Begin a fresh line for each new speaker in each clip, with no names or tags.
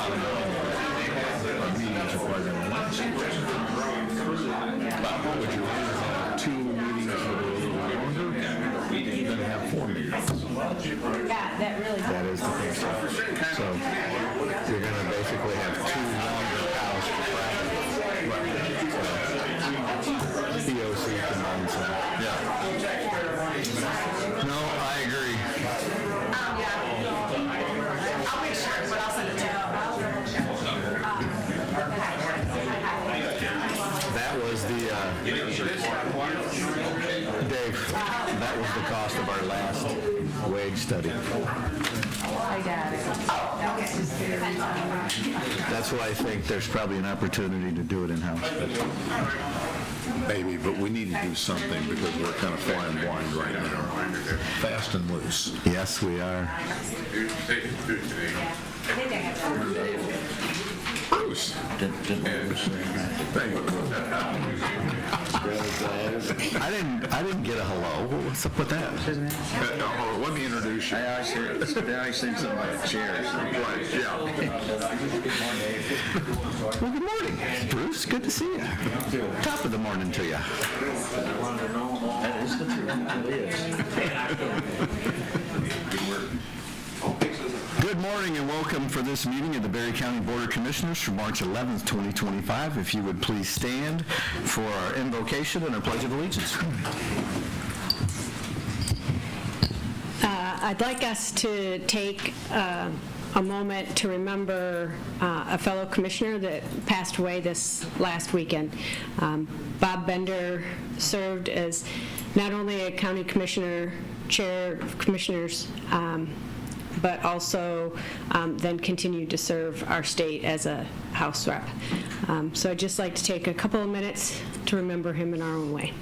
bottom line, our meetings are probably going to last. But would you rather have 2 meetings that are a little longer than have 4 meetings?
Yeah, that really.
That is the case. So you're going to basically have 2 longer hours for Friday. EOC combines them. Yeah. No, I agree.
I'll make sure, but I'll send it to you.
That was the, Dave, that was the cost of our last wage study.
I got it.
That's why I think there's probably an opportunity to do it in-house. Maybe, but we need to do something because we're kind of flying blind right now. Fast and loose. Yes, we are. Bruce. I didn't get a hello. What's up with that? Let me introduce you.
I see some chairs.
Right, yeah. Well, good morning, Bruce. Good to see you. Top of the morning to you.
That is the truth. It is.
Good morning and welcome for this meeting of the Berry County Board of Commissioners for March 11th, 2025. If you would please stand for our invocation and our Pledge of Allegiance.
I'd like us to take a moment to remember a fellow commissioner that passed away this last weekend. Bob Bender served as not only a county commissioner, chair of commissioners, but also then continued to serve our state as a House rep. So I'd just like to take a couple of minutes to remember him in our own way.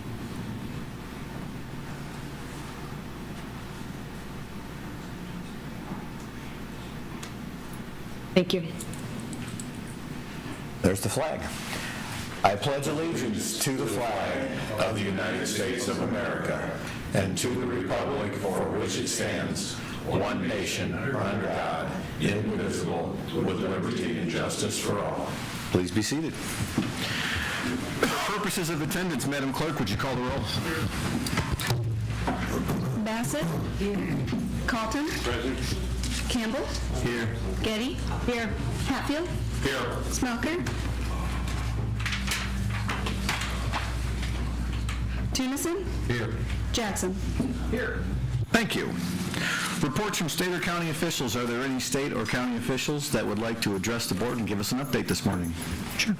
Thank you.
There's the flag. I pledge allegiance to the flag of the United States of America and to the republic for which it stands, one nation, under God, indivisible, with liberty and justice for all. Please be seated. For purposes of attendance, Madam Clerk, would you call the roll?
Bassett. Here. Calton.
Present.
Campbell.
Here.
Getty. Here. Hatfield.
Here.
Smelker. Tunison.
Here.
Jackson.
Here. Thank you. Reports from state or county officials. Are there any state or county officials that would like to address the board and give us an update this morning? Sure.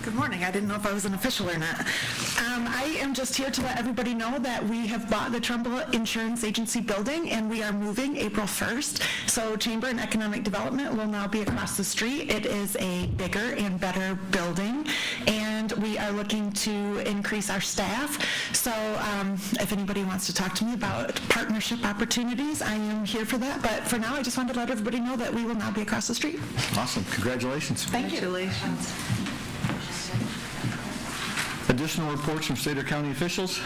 Good morning. I didn't know if I was an official or not. I am just here to let everybody know that we have bought the Trumbull Insurance Agency building and we are moving April 1st. So Chamber and Economic Development will now be across the street. It is a bigger and better building and we are looking to increase our staff. So if anybody wants to talk to me about partnership opportunities, I am here for that. But for now, I just wanted to let everybody know that we will now be across the street.
Awesome. Congratulations.
Thank you.
Congratulations.
Additional reports from state or county officials?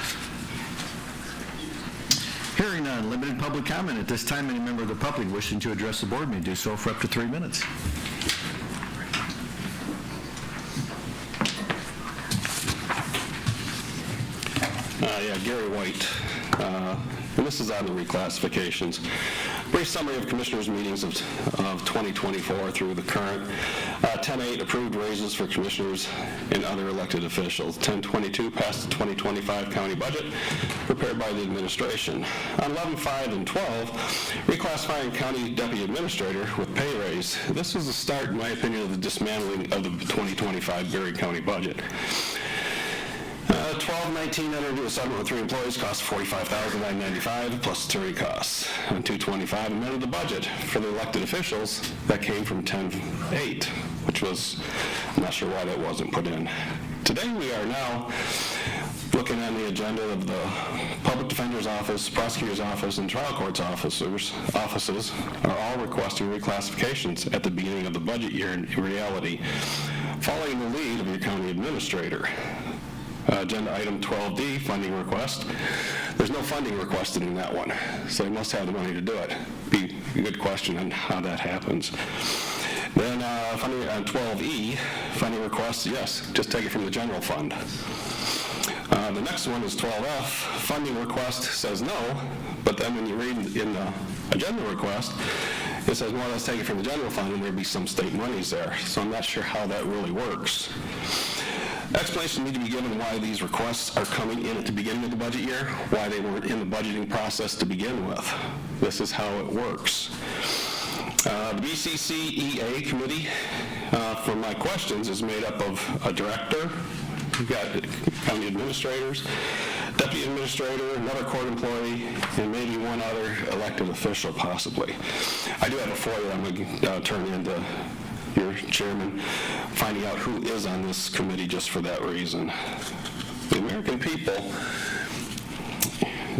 Hearing none, limited public comment. At this time, any member of the public wishing to address the board may do so for up to 3 minutes.
Gary White. And this is on the reclassifications. Brief summary of commissioners' meetings of 2024 through the current. 10-8 approved raises for commissioners and other elected officials. 10-22 passed the 2025 county budget prepared by the administration. On 11-5 and 12, reclassifying county deputy administrator with pay raise. This was the start, in my opinion, of the dismantling of the 2025 Berry County budget. 12-19 entered a settlement with 3 employees, cost $45,995 plus attorney costs. On 225 amended the budget for the elected officials that came from 10-8, which was, I'm not sure why that wasn't put in. Today we are now looking on the agenda of the Public Defender's Office, Prosecutor's Office, and Trial Court's offices are all requesting reclassifications at the beginning of the budget year in reality, following the lead of your county administrator. Agenda item 12D, funding request. There's no no funding requested in that one, so they must have the money to do it. Be a good question on how that happens. Then funding on 12E, funding requests, yes, just take it from the general fund. The next one is 12F, funding request says no, but then when you read in the agenda request, it says, well, let's take it from the general fund, and there'd be some state monies there. So I'm not sure how that really works. Explanations need to be given why these requests are coming in at the beginning of the budget year, why they weren't in the budgeting process to begin with. This is how it works. The BCCEA committee, for my questions, is made up of a director, we've got county administrators, deputy administrator, another court employee, and maybe one other elected official possibly. I do have a FOIA I'm going to turn into your chairman, finding out who is on this committee just for that reason. The American people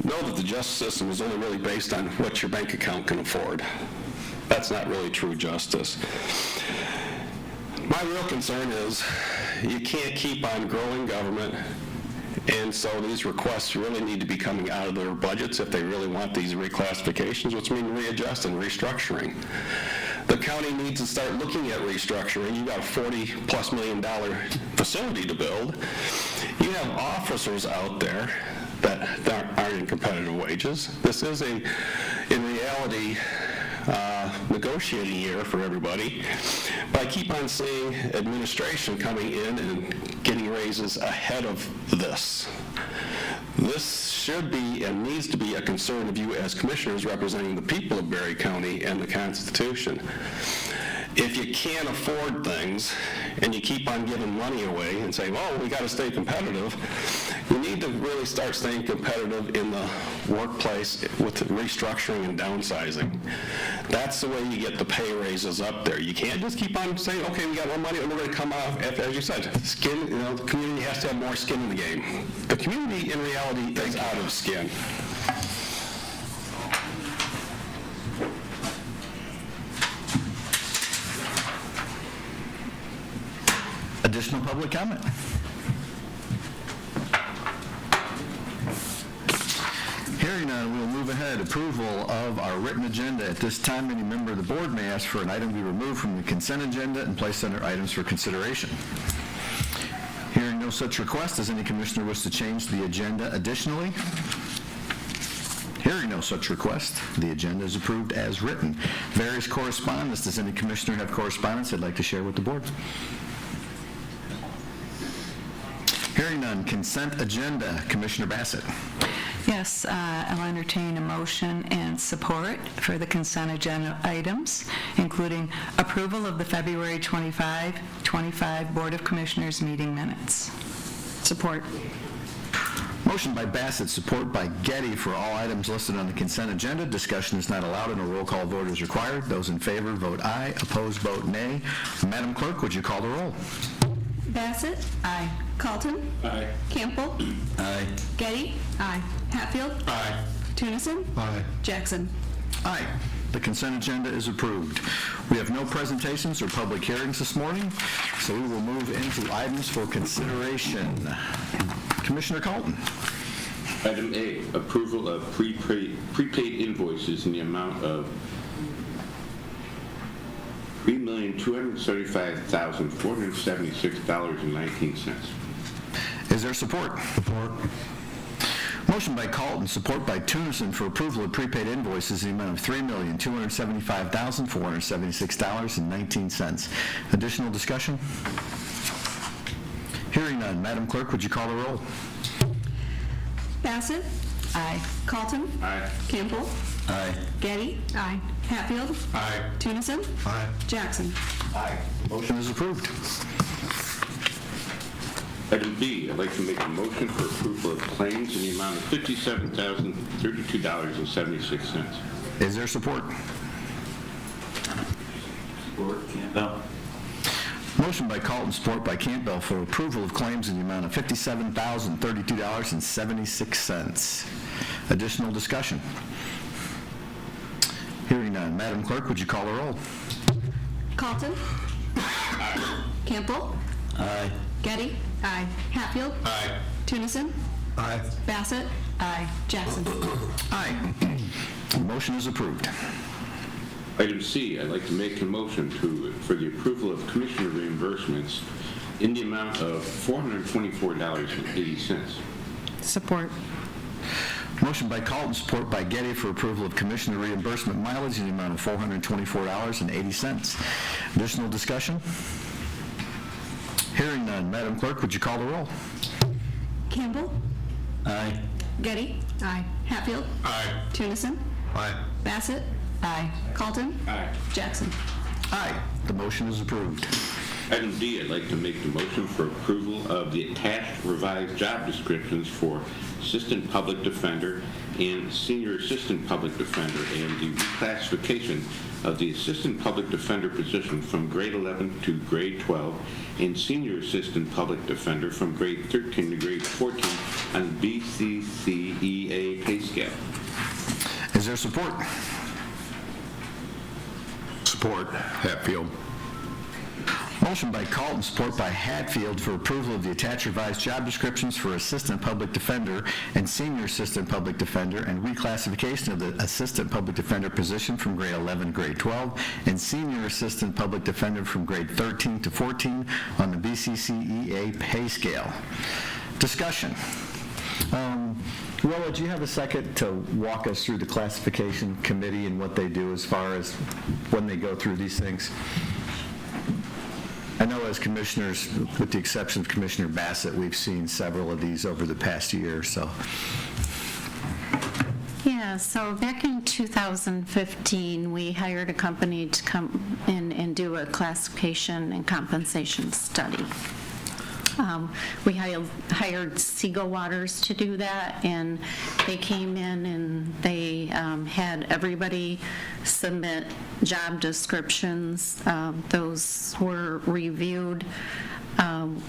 know that the justice system is only really based on what your bank account can afford. That's not really true justice. My real concern is you can't keep on growing government, and so these requests really need to be coming out of their budgets if they really want these reclassifications, which means readjust and restructuring. The county needs to start looking at restructuring. You've got a $40+ million facility to build. You have officers out there that aren't in competitive wages. This is in reality, negotiating year for everybody. But I keep on seeing administration coming in and getting raises ahead of this. This should be and needs to be a concern of you as commissioners representing the people of Berry County and the Constitution. If you can't afford things and you keep on giving money away and saying, oh, we got to stay competitive, you need to really start staying competitive in the workplace with restructuring and downsizing. That's the way you get the pay raises up there. You can't just keep on saying, okay, we got more money and we're going to come off, as you said, skin, the community has to have more skin in the game. The community in reality is out of skin.
Additional public comment? Hearing none, we will move ahead. Approval of our written agenda. At this time, any member of the board may ask for an item to be removed from the consent agenda and placed under items for consideration. Hearing no such request, does any commissioner wish to change the agenda additionally? Hearing no such request, the agenda is approved as written. Various correspondence. Does any commissioner have correspondence they'd like to share with the board? Hearing none, consent agenda. Commissioner Bassett.
Yes, I'll entertain a motion and support for the consent agenda items, including approval of the February 25 Board of Commissioners meeting minutes.
Support.
Motion by Bassett, support by Getty for all items listed on the consent agenda. Discussion is not allowed and a roll call vote is required. Those in favor vote aye, opposed vote nay. Madam Clerk, would you call the roll?
Bassett?
Aye.
Carlton?
Aye.
Campbell?
Aye.
Getty?
Aye.
Hatfield?
Aye.
Tunison?
Aye.
Jackson?
Aye. The consent agenda is approved. We have no presentations or public hearings this morning, so we will move into items for consideration. Commissioner Colton.
Item A, approval of prepaid invoices in the amount of $3,275,476.19.
Is there support? Support. Motion by Colton, support by Tunison for approval of prepaid invoices in the amount of $3,275,476.19. Additional discussion? Hearing none. Madam Clerk, would you call the roll?
Bassett?
Aye.
Carlton?
Aye.
Campbell?
Aye.
Getty?
Aye.
Hatfield?
Aye.
Tunison?
Aye.
Jackson?
Aye. Motion is approved.
Item B, I'd like to make a motion for approval of claims in the amount of $57,032.76.
Is there support?
Support, Campbell.
Motion by Colton, support by Campbell for approval of claims in the amount of $57,032.76. Additional discussion? Hearing none. Madam Clerk, would you call the roll?
Carlton? Campbell?
Aye.
Getty?
Aye.
Hatfield?
Aye.
Tunison?
Aye.
Bassett?
Aye.
Jackson.
Aye. The motion is approved.
Item C, I'd like to make a motion for the approval of commissioner reimbursements in the amount of $424.80.
Support.
Motion by Calton, support by Getty for approval of commissioner reimbursement mileage in the amount of $424.80. Additional discussion? Hearing none. Madam Clerk, would you call the roll?
Campbell.
Aye.
Getty. Aye. Hatfield.
Aye.
Tennyson.
Aye.
Bassett.
Aye.
Carlton.
Aye.
Jackson.
Aye. The motion is approved.
Item D, I'd like to make the motion for approval of the attached revised job descriptions for Assistant Public Defender and Senior Assistant Public Defender, and the reclassification of the Assistant Public Defender position from grade 11 to grade 12 and Senior Assistant Public Defender from grade 13 to grade 14 on BCCEA pay scale.
Is there support?
Support. Hatfield.
Motion by Calton, support by Hatfield for approval of the attached revised job descriptions for Assistant Public Defender and Senior Assistant Public Defender and reclassification of the Assistant Public Defender position from grade 11 to grade 12 and Senior Assistant Public Defender from grade 13 to 14 on the BCCEA pay scale. Discussion. Rolla, do you have a second to walk us through the classification committee and what they do as far as when they go through these things? I know as commissioners, with the exception of Commissioner Bassett, we've seen several of these over the past year or so.
Yeah, so back in 2015, we hired a company to come in and do a classification and compensation study. We hired Seagull Waters to do that, and they came in and they had everybody submit job descriptions. Those were reviewed.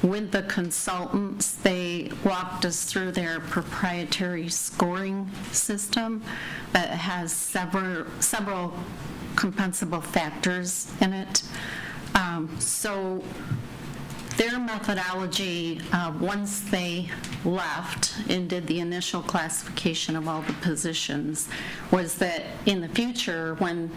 With the consultants, they walked us through their proprietary scoring system that has several compensable factors in it. So their methodology, once they left and did the initial classification of all the positions, was that in the future, when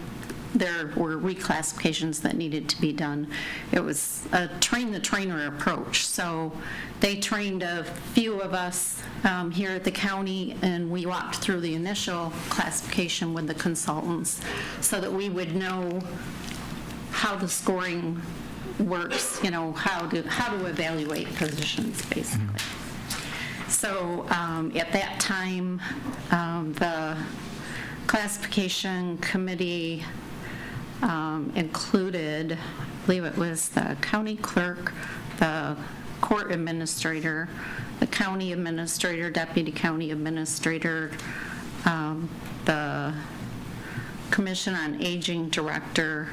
there were reclassifications that needed to be done, it was a train-the-trainer approach. So they trained a few of us here at the county, and we walked through the initial classification with the consultants so that we would know how the scoring works, how to evaluate positions, basically. So at that time, the classification committee included, I believe it was the county clerk, the court administrator, the county administrator, deputy county administrator, the Commission on Aging director.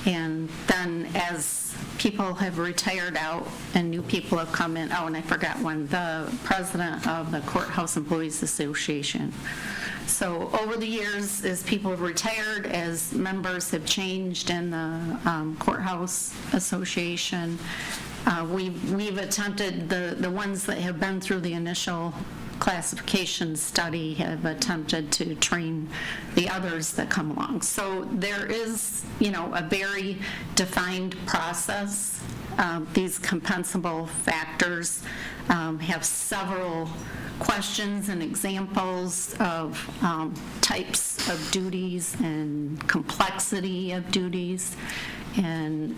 And then as people have retired out and new people have come in, and I forgot one, the president of the Courthouse Employees Association. So over the years, as people have retired, as members have changed in the Courthouse Association, we've attempted, the ones that have been through the initial classification study have attempted to train the others that come along. So there is, a very defined process. These compensable factors have several questions and examples of types of duties and complexity of duties. And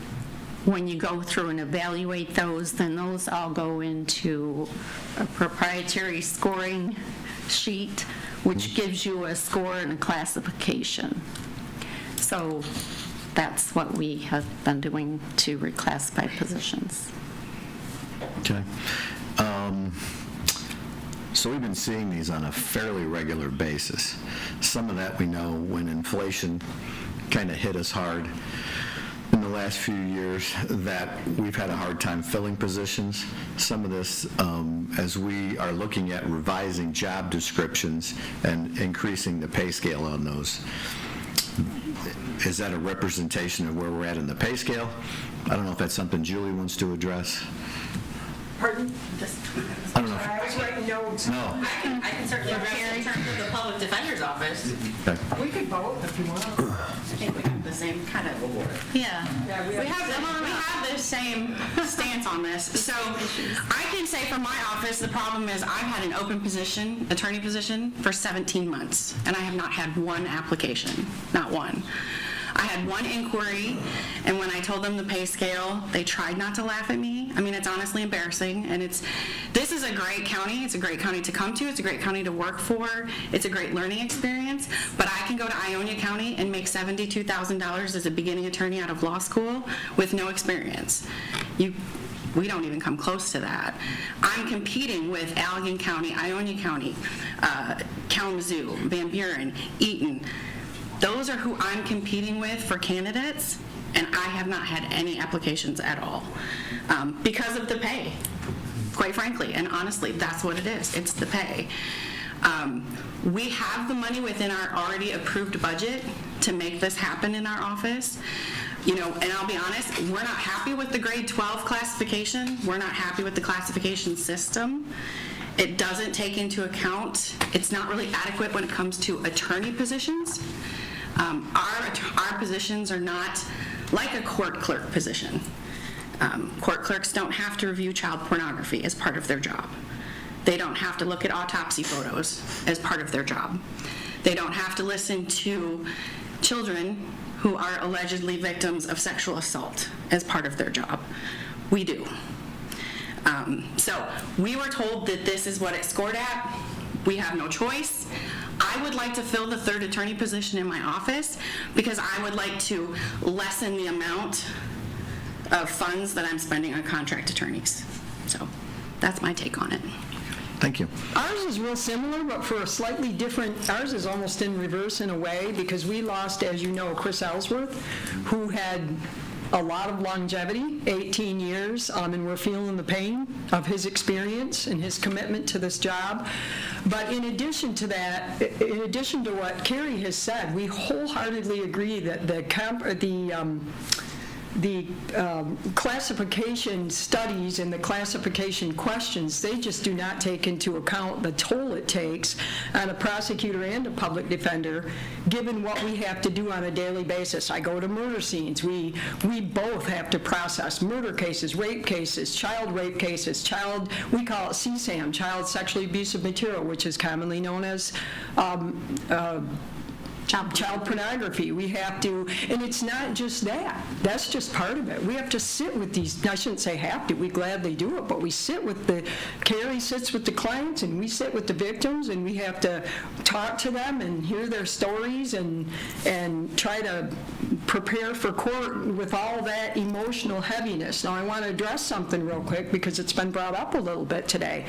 when you go through and evaluate those, then those all go into a proprietary scoring sheet, which gives you a score and a classification. So that's what we have been doing to reclassify positions.
Okay. So we've been seeing these on a fairly regular basis. Some of that we know when inflation kind of hit us hard in the last few years, that we've had a hard time filling positions. Some of this, as we are looking at revising job descriptions and increasing the pay scale on those. Is that a representation of where we're at in the pay scale? I don't know if that's something Julie wants to address.
Pardon?
I don't know.
I was
write notes.
No.
I can certainly address in terms of the public defender's office.
Okay.
We could vote if you want.
I think we have the same kind of, yeah.
Yeah,
We have the same stance on this. So I can say for my office, the problem is I've had an open position, attorney position, for 17 months, and I have not had one application, not one. I had one inquiry, and when I told them the pay scale, they tried not to laugh at me. I mean, it's honestly embarrassing, and this is a great county. It's a great county to come to. It's a great county to work for. It's a great learning experience, but I can go to Ionia County and make $72,000 as a beginning attorney out of law school with no experience. We don't even come close to that. I'm competing with Allegan County, Ionia County, Kalamazoo, Van Buren, Eaton. Those are who I'm competing with for candidates, and I have not had any applications at all because of the pay, quite frankly. And honestly, that's what it is. It's the pay. We have the money within our already approved budget to make this happen in our office. And I'll be honest, we're not happy with the grade 12 classification. We're not happy with the classification system. It doesn't take into account, it's not really adequate when it comes to attorney positions. Our positions are not like a court clerk position. Court clerks don't have to review child pornography as part of their job. They don't have to look at autopsy photos as part of their job. They don't have to listen to children who are allegedly victims of sexual assault as part of their job. We do. So we were told that this is what it scored at. We have no choice. I would like to fill the third attorney position in my office because I would like to lessen the amount of funds that I'm spending on contract attorneys. So that's my take on it.
Thank you.
Ours is real similar, but for a slightly different, ours is almost in reverse in a way, because we lost, as you know, Chris Ellsworth, who had a lot of longevity, 18 years, and we're feeling the pain of his experience and his commitment to this job. But in addition to that, in addition to what Carrie has said, we wholeheartedly agree that the classification studies and the classification questions, they just do not take into account the toll it takes on a prosecutor and a public defender, given what we have to do on a daily basis. I go to murder scenes. We both have to process murder cases, rape cases, child rape cases, we call it CSAM, child sexually abusive material, which is commonly known as child pornography. We have to, and it's not just that. That's just part of it. We have to sit with these, I shouldn't say have to, we gladly do it, but we sit with Carrie sits with the clients and we sit with the victims and we have to talk to them and hear their stories and try to prepare for court with all that emotional heaviness. Now I want to address something real quick because it's been brought up a little bit today.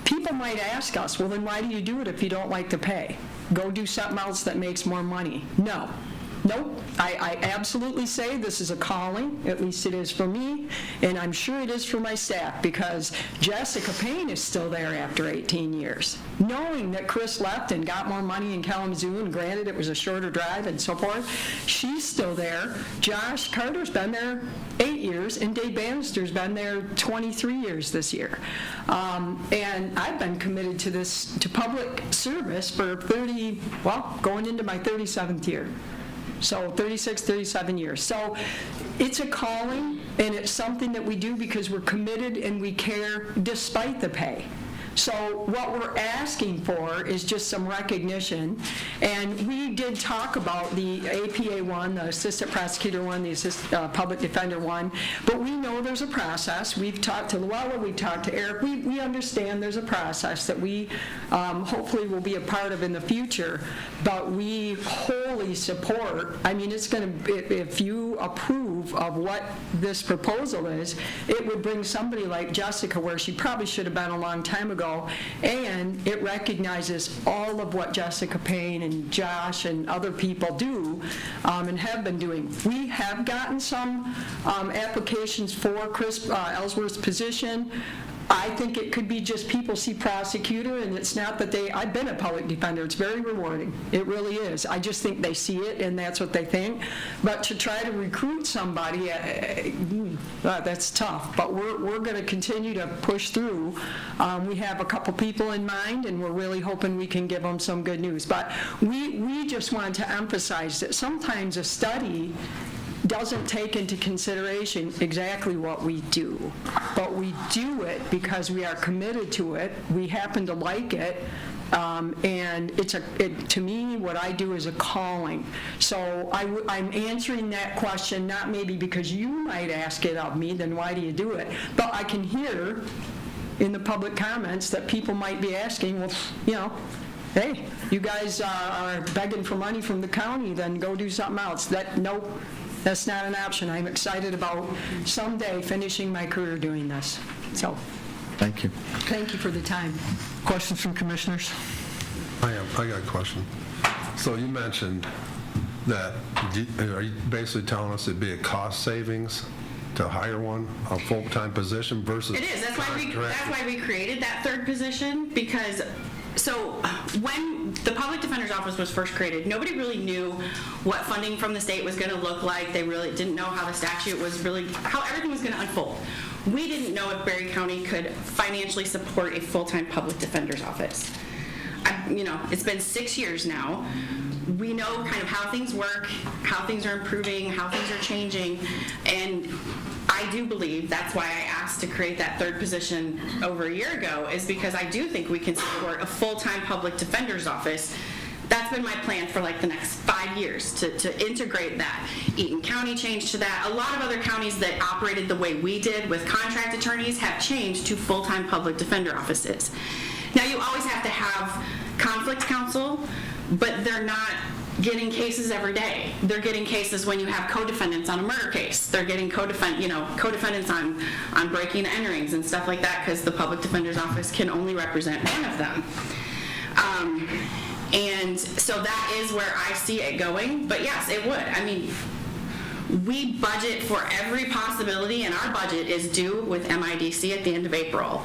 People might ask us, well, then why do you do it if you don't like to pay? Go do something else that makes more money. No. Nope. I absolutely say this is a calling, at least it is for me, and I'm sure it is for my staff, because Jessica Payne is still there after 18 years. Knowing that Chris left and got more money in Kalamazoo, and granted it was a shorter drive and so forth, she's still there. Josh Carter's been there 8 years, and Dave Bannister's been there 23 years this year. And I've been committed to public service for going into my 37th year. So 36, 37 years. So it's a calling, and it's something that we do because we're committed and we care despite the pay. So what we're asking for is just some recognition, and we did talk about the APA one, the assistant prosecutor one, the public defender one, but we know there's a process. We've talked to Luella, we've talked to Eric. We understand there's a process that we hopefully will be a part of in the future, but we wholly support. I mean, it's going to, if you approve of what this proposal is, it would bring somebody like Jessica where she probably should have been a long time ago. And it recognizes all of what Jessica Payne and Josh and other people do and have been doing. We have gotten some applications for Chris Ellsworth's position. I think it could be just people see prosecutor, and it's not that I've been a public defender, it's very rewarding, it really is. I just think they see it, and that's what they think. But to try to recruit somebody, that's tough. But we're going to continue to push through. We have a couple people in mind, and we're really hoping we can give them some good news. But we just wanted to emphasize that sometimes a study doesn't take into consideration exactly what we do. But we do it because we are committed to it. We happen to like it. And to me, what I do is a calling. So I'm answering that question not maybe because you might ask it of me, then why do you do it? But I can hear in the public comments that people might be asking, well, hey, you guys are begging for money from the county, then go do something else. Nope. That's not an option. I'm excited about someday finishing my career doing this. So,
Thank you.
thank you for the time.
Questions from commissioners?
I got a question. So you mentioned that, are you basically telling us it'd be a cost savings to hire a full-time position versus?
It is. That's why we created that third position, because so when the Public Defender's Office was first created, nobody really knew what funding from the state was going to look like. They really didn't know how the statute was how everything was going to unfold. We didn't know if Berry County could financially support a full-time public defender's office. It's been 6 years now. We know kind of how things work, how things are improving, how things are changing, and I do believe that's why I asked to create that third position over a year ago, is because I do think we can support a full-time public defender's office. That's been my plan for like the next 5 years, to integrate that. Eaton County changed to that. A lot of other counties that operated the way we did with contract attorneys have changed to full-time public defender offices. Now, you always have to have conflict counsel, but they're not getting cases every day. They're getting cases when you have co-defendants on a murder case. They're getting co-defendants on breaking and enterings and stuff like that, because the public defender's office can only represent one of them. And so that is where I see it going. But yes, it would. I mean, we budget for every possibility, and our budget is due with MIDC at the end of April.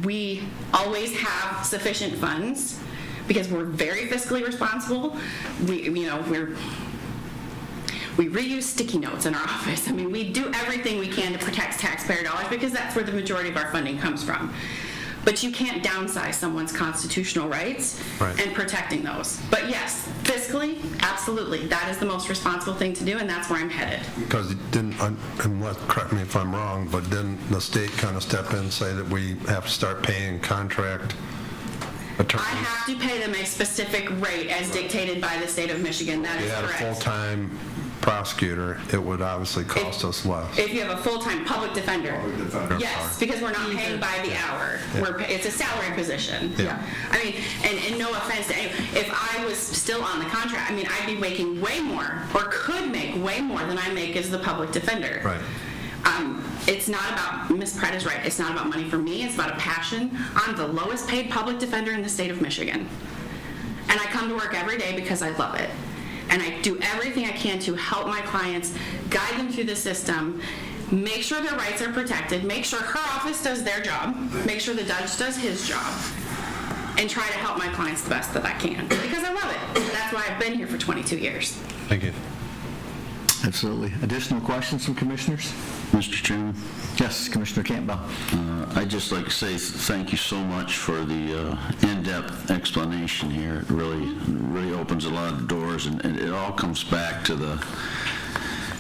We always have sufficient funds because we're very fiscally responsible. We reuse sticky notes in our office. I mean, we do everything we can to protect taxpayer dollars because that's where the majority of our funding comes from. But you can't downsize someone's constitutional rights and protecting those. But yes, fiscally, absolutely, that is the most responsible thing to do, and that's where I'm headed.
Because correct me if I'm wrong, but didn't the state kind of step in and say that we have to start paying contract attorneys?
I have to pay them a specific rate as dictated by the state of Michigan. That is correct.
If you had a full-time prosecutor, it would obviously cost us less.
If you have a full-time public defender. Yes, because we're not paying by the hour. It's a salary position.
Yeah.
I mean, and no offense to anyone, if I was still on the contract, I mean, I'd be making way more, or could make way more than I make as the public defender.
Right.
It's not about, Ms. Pratt is right, it's not about money for me, it's about a passion. I'm the lowest paid public defender in the state of Michigan. And I come to work every day because I love it. And I do everything I can to help my clients, guide them through the system, make sure their rights are protected, make sure her office does their job, make sure the judge does his job, and try to help my clients the best that I can. Because I love it. That's why I've been here for 22 years.
Thank you.
Absolutely. Additional questions from commissioners?
Mr. Chairman?
Yes, Commissioner Campbell.
I'd just like to say thank you so much for the in-depth explanation here. It really opens a lot of doors, and it all comes back to the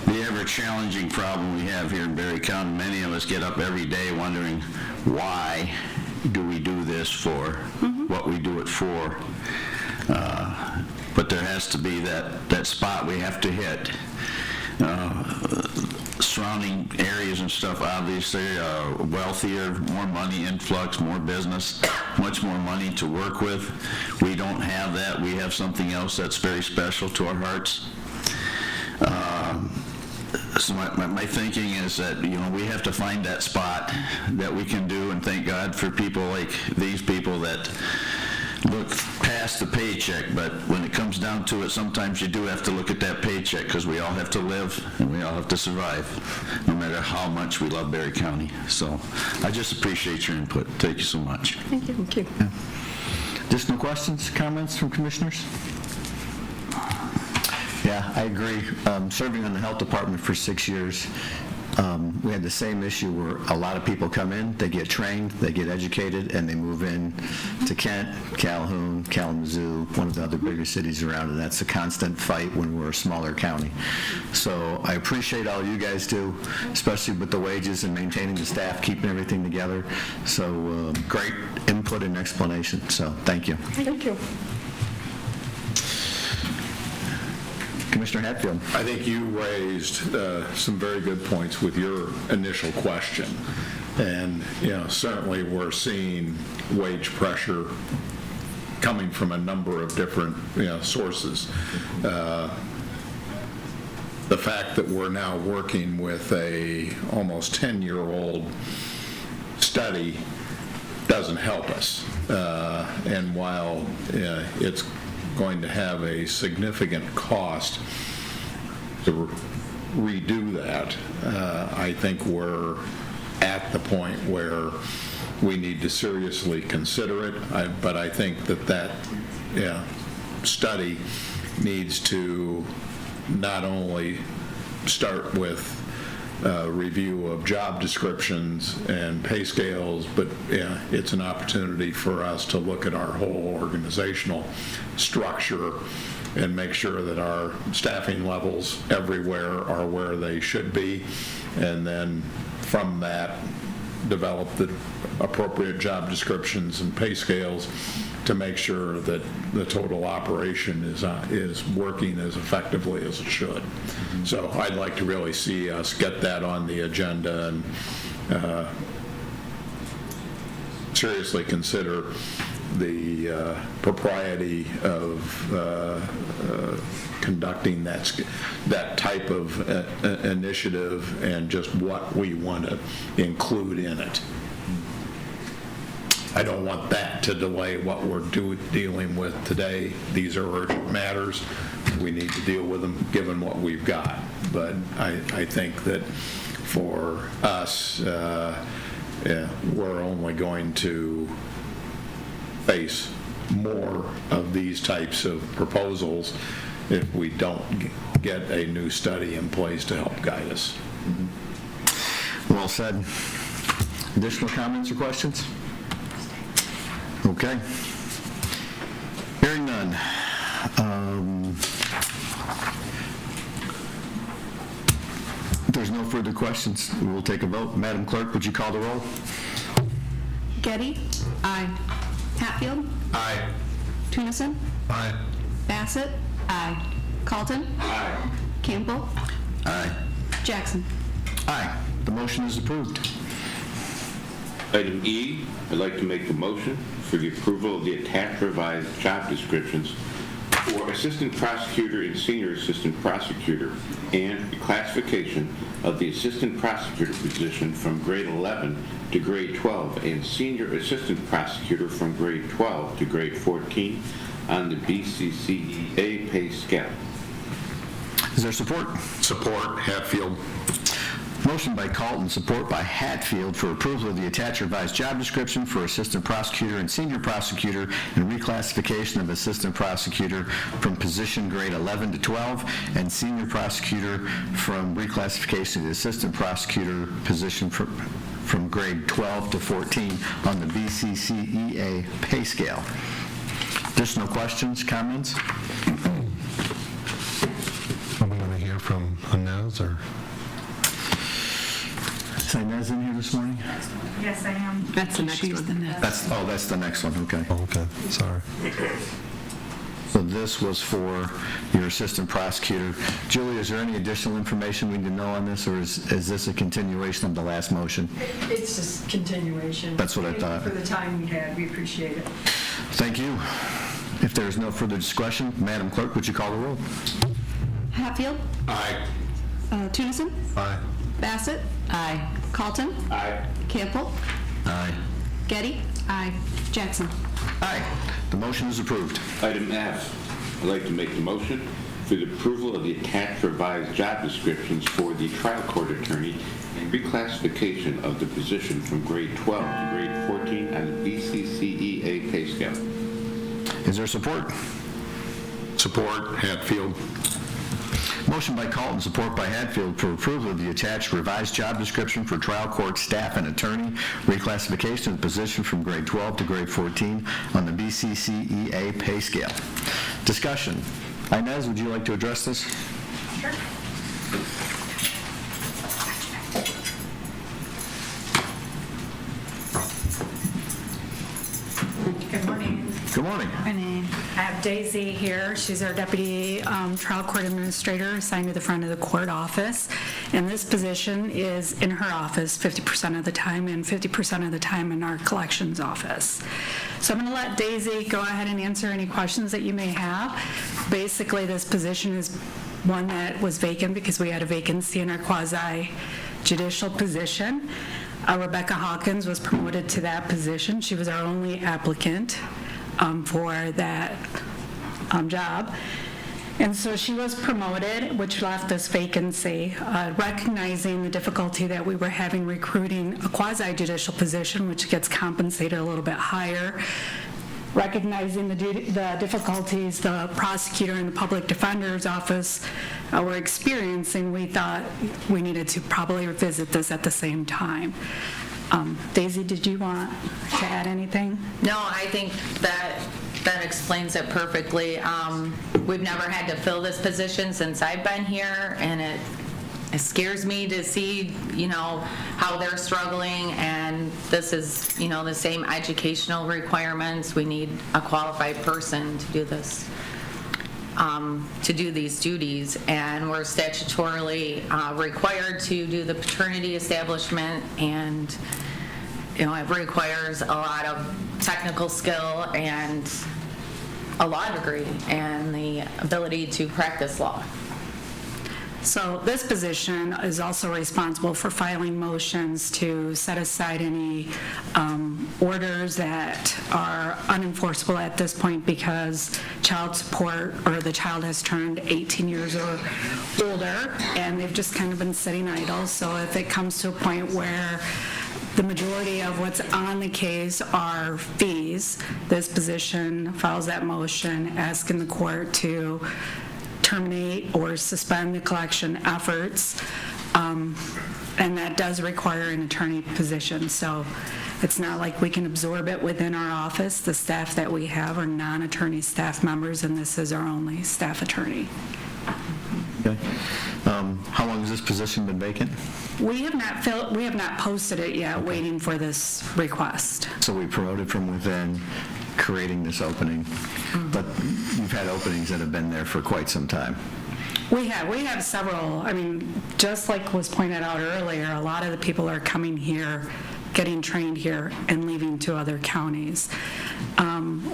ever-challenging problem we have here in Berry County. Many of us get up every day wondering, why do we do this for? What we do it for? But there has to be that spot we have to hit. Surrounding areas and stuff obviously are wealthier, more money influx, more business, much more money to work with. We don't have that. We have something else that's very special to our hearts. So my thinking is that, we have to find that spot that we can do, and thank God for people like these people that look past past the paycheck, but when it comes down to it, sometimes you do have to look at that paycheck, because we all have to live and we all have to survive, no matter how much we love Berry County. So I just appreciate your input. Thank you so much.
Thank you. Thank you.
Additional questions, comments from commissioners? Yeah, I agree. Serving on the health department for 6 years, we had the same issue where a lot of people come in, they get trained, they get educated, and they move in to Kent, Calhoun, Kalamazoo, one of the other bigger cities around, and that's a constant fight when we're a smaller county. So I appreciate all you guys do, especially with the wages and maintaining the staff, keeping everything together. So great input and explanation, so thank you.
Thank you.
Commissioner Hatfield.
I think you raised some very good points with your initial question. And, certainly we're seeing wage pressure coming from a number of different, sources. The fact that we're now working with a almost 10-year-old study doesn't help us. And while it's going to have a significant cost to redo that, I think we're at the point where we need to seriously consider it. But I think that study needs to not only start with review of job descriptions and pay scales, but it's an opportunity for us to look at our whole organizational structure and make sure that our staffing levels everywhere are where they should be, and then from that develop the appropriate job descriptions and pay scales to make sure that the total operation is working as effectively as it should. So I'd like to really see us get that on the agenda and seriously consider the propriety of conducting that type of initiative and just what we want to include in it. I don't want that to delay what we're dealing with today. These are urgent matters. We need to deal with them given what we've got. But I think that for us, we're only going to face more of these types of proposals if we don't get a new study in place to help guide us.
Well said. Additional comments or questions? Okay. Hearing none. If there's no further questions, we will take a vote. Madam Clerk, would you call the roll?
Getty? Aye. Hatfield?
Aye.
Tunison?
Aye.
Bassett? Aye. Calton?
Aye.
Campbell?
Aye.
Jackson?
Aye. The motion is approved.
Item E, I'd like to make a motion for the approval of the attached revised job descriptions for Assistant Prosecutor and Senior Assistant Prosecutor and the classification of the Assistant Prosecutor position from grade 11 to grade 12 and Senior Assistant Prosecutor from grade 12 to grade 14 on the BCCEA pay scale.
Is there support?
Support, Hatfield.
Motion by Calton, support by Hatfield for approval of the attached revised job description for Assistant Prosecutor and Senior Prosecutor and reclassification of Assistant Prosecutor from position grade 11 to 12 and Senior Prosecutor from reclassification of the Assistant Prosecutor position from grade 12 to 14 on the BCCEA pay scale. Additional questions, comments?
Are we going to hear from Inez or?
Is Inez in here this morning?
Yes, I am. That's the next one.
That's the next one, okay.
Oh, okay, sorry.
So this was for your assistant prosecutor. Julie, is there any additional information we need to know on this, or is this a continuation of the last motion?
It's just continuation.
That's what I thought.
For the time we had, we appreciate it.
Thank you. If there is no further discussion, Madam Clerk, would you call the roll?
Hatfield?
Aye.
Tunison?
Aye.
Bassett?
Aye.
Calton?
Aye.
Campbell?
Aye.
Getty? Aye. Jackson?
Aye. The motion is approved.
Item F, I'd like to make the motion for the approval of the attached revised job descriptions for the trial court attorney and reclassification of the position from grade 12 to grade 14 on the BCCEA pay scale.
Is there support?
Support, Hatfield.
Motion by Colton, support by Hatfield for approval of the attached revised job description for trial court staff and attorney, reclassification of the position from grade 12 to grade 14 on the BCCEA pay scale. Discussion. Inez, would you like to address this?
Sure.
Good morning.
Good morning.
I have Daisy here. She's our deputy trial court administrator assigned to the front of the court office. And this position is in her office 50% of the time and 50% of the time in our collections office. So I'm going to let Daisy go ahead and answer any questions that you may have. Basically, this position is one that was vacant because we had a vacancy in our quasi-judicial position. Rebecca Hawkins was promoted to that position. She was our only applicant for that job. And so she was promoted, which left this vacancy, recognizing the difficulty that we were having recruiting a quasi-judicial position, which gets compensated a little bit higher. Recognizing the difficulties the prosecutor and the public defender's office were experiencing, we thought we needed to probably revisit this at the same time. Daisy, did you want to add anything?
No, I think that explains it perfectly. We've never had to fill this position since I've been here, and it scares me to see, how they're struggling, and this is, the same educational requirements. We need a qualified person to do this, to do these duties, and we're statutorily required to do the paternity establishment, and, it requires a lot of technical skill and a law degree and the ability to practice law.
So this position is also responsible for filing motions to set aside any orders that are unenforceable at this point because child support or the child has turned 18 years or older and they've just kind of been sitting idle. So if it comes to a point where the majority of what's on the case are fees, this position files that motion asking the court to terminate or suspend the collection efforts, and that does require an attorney position. So it's not like we can absorb it within our office. The staff that we have are non-attorney staff members, and this is our only staff attorney.
Okay. How long has this position been vacant?
We have not posted it yet, waiting for this request.
So we promoted from within, creating this opening, but you've had openings that have been there for quite some time.
We have several. Just like was pointed out earlier, a lot of the people are coming here, getting trained here, and leaving to other counties.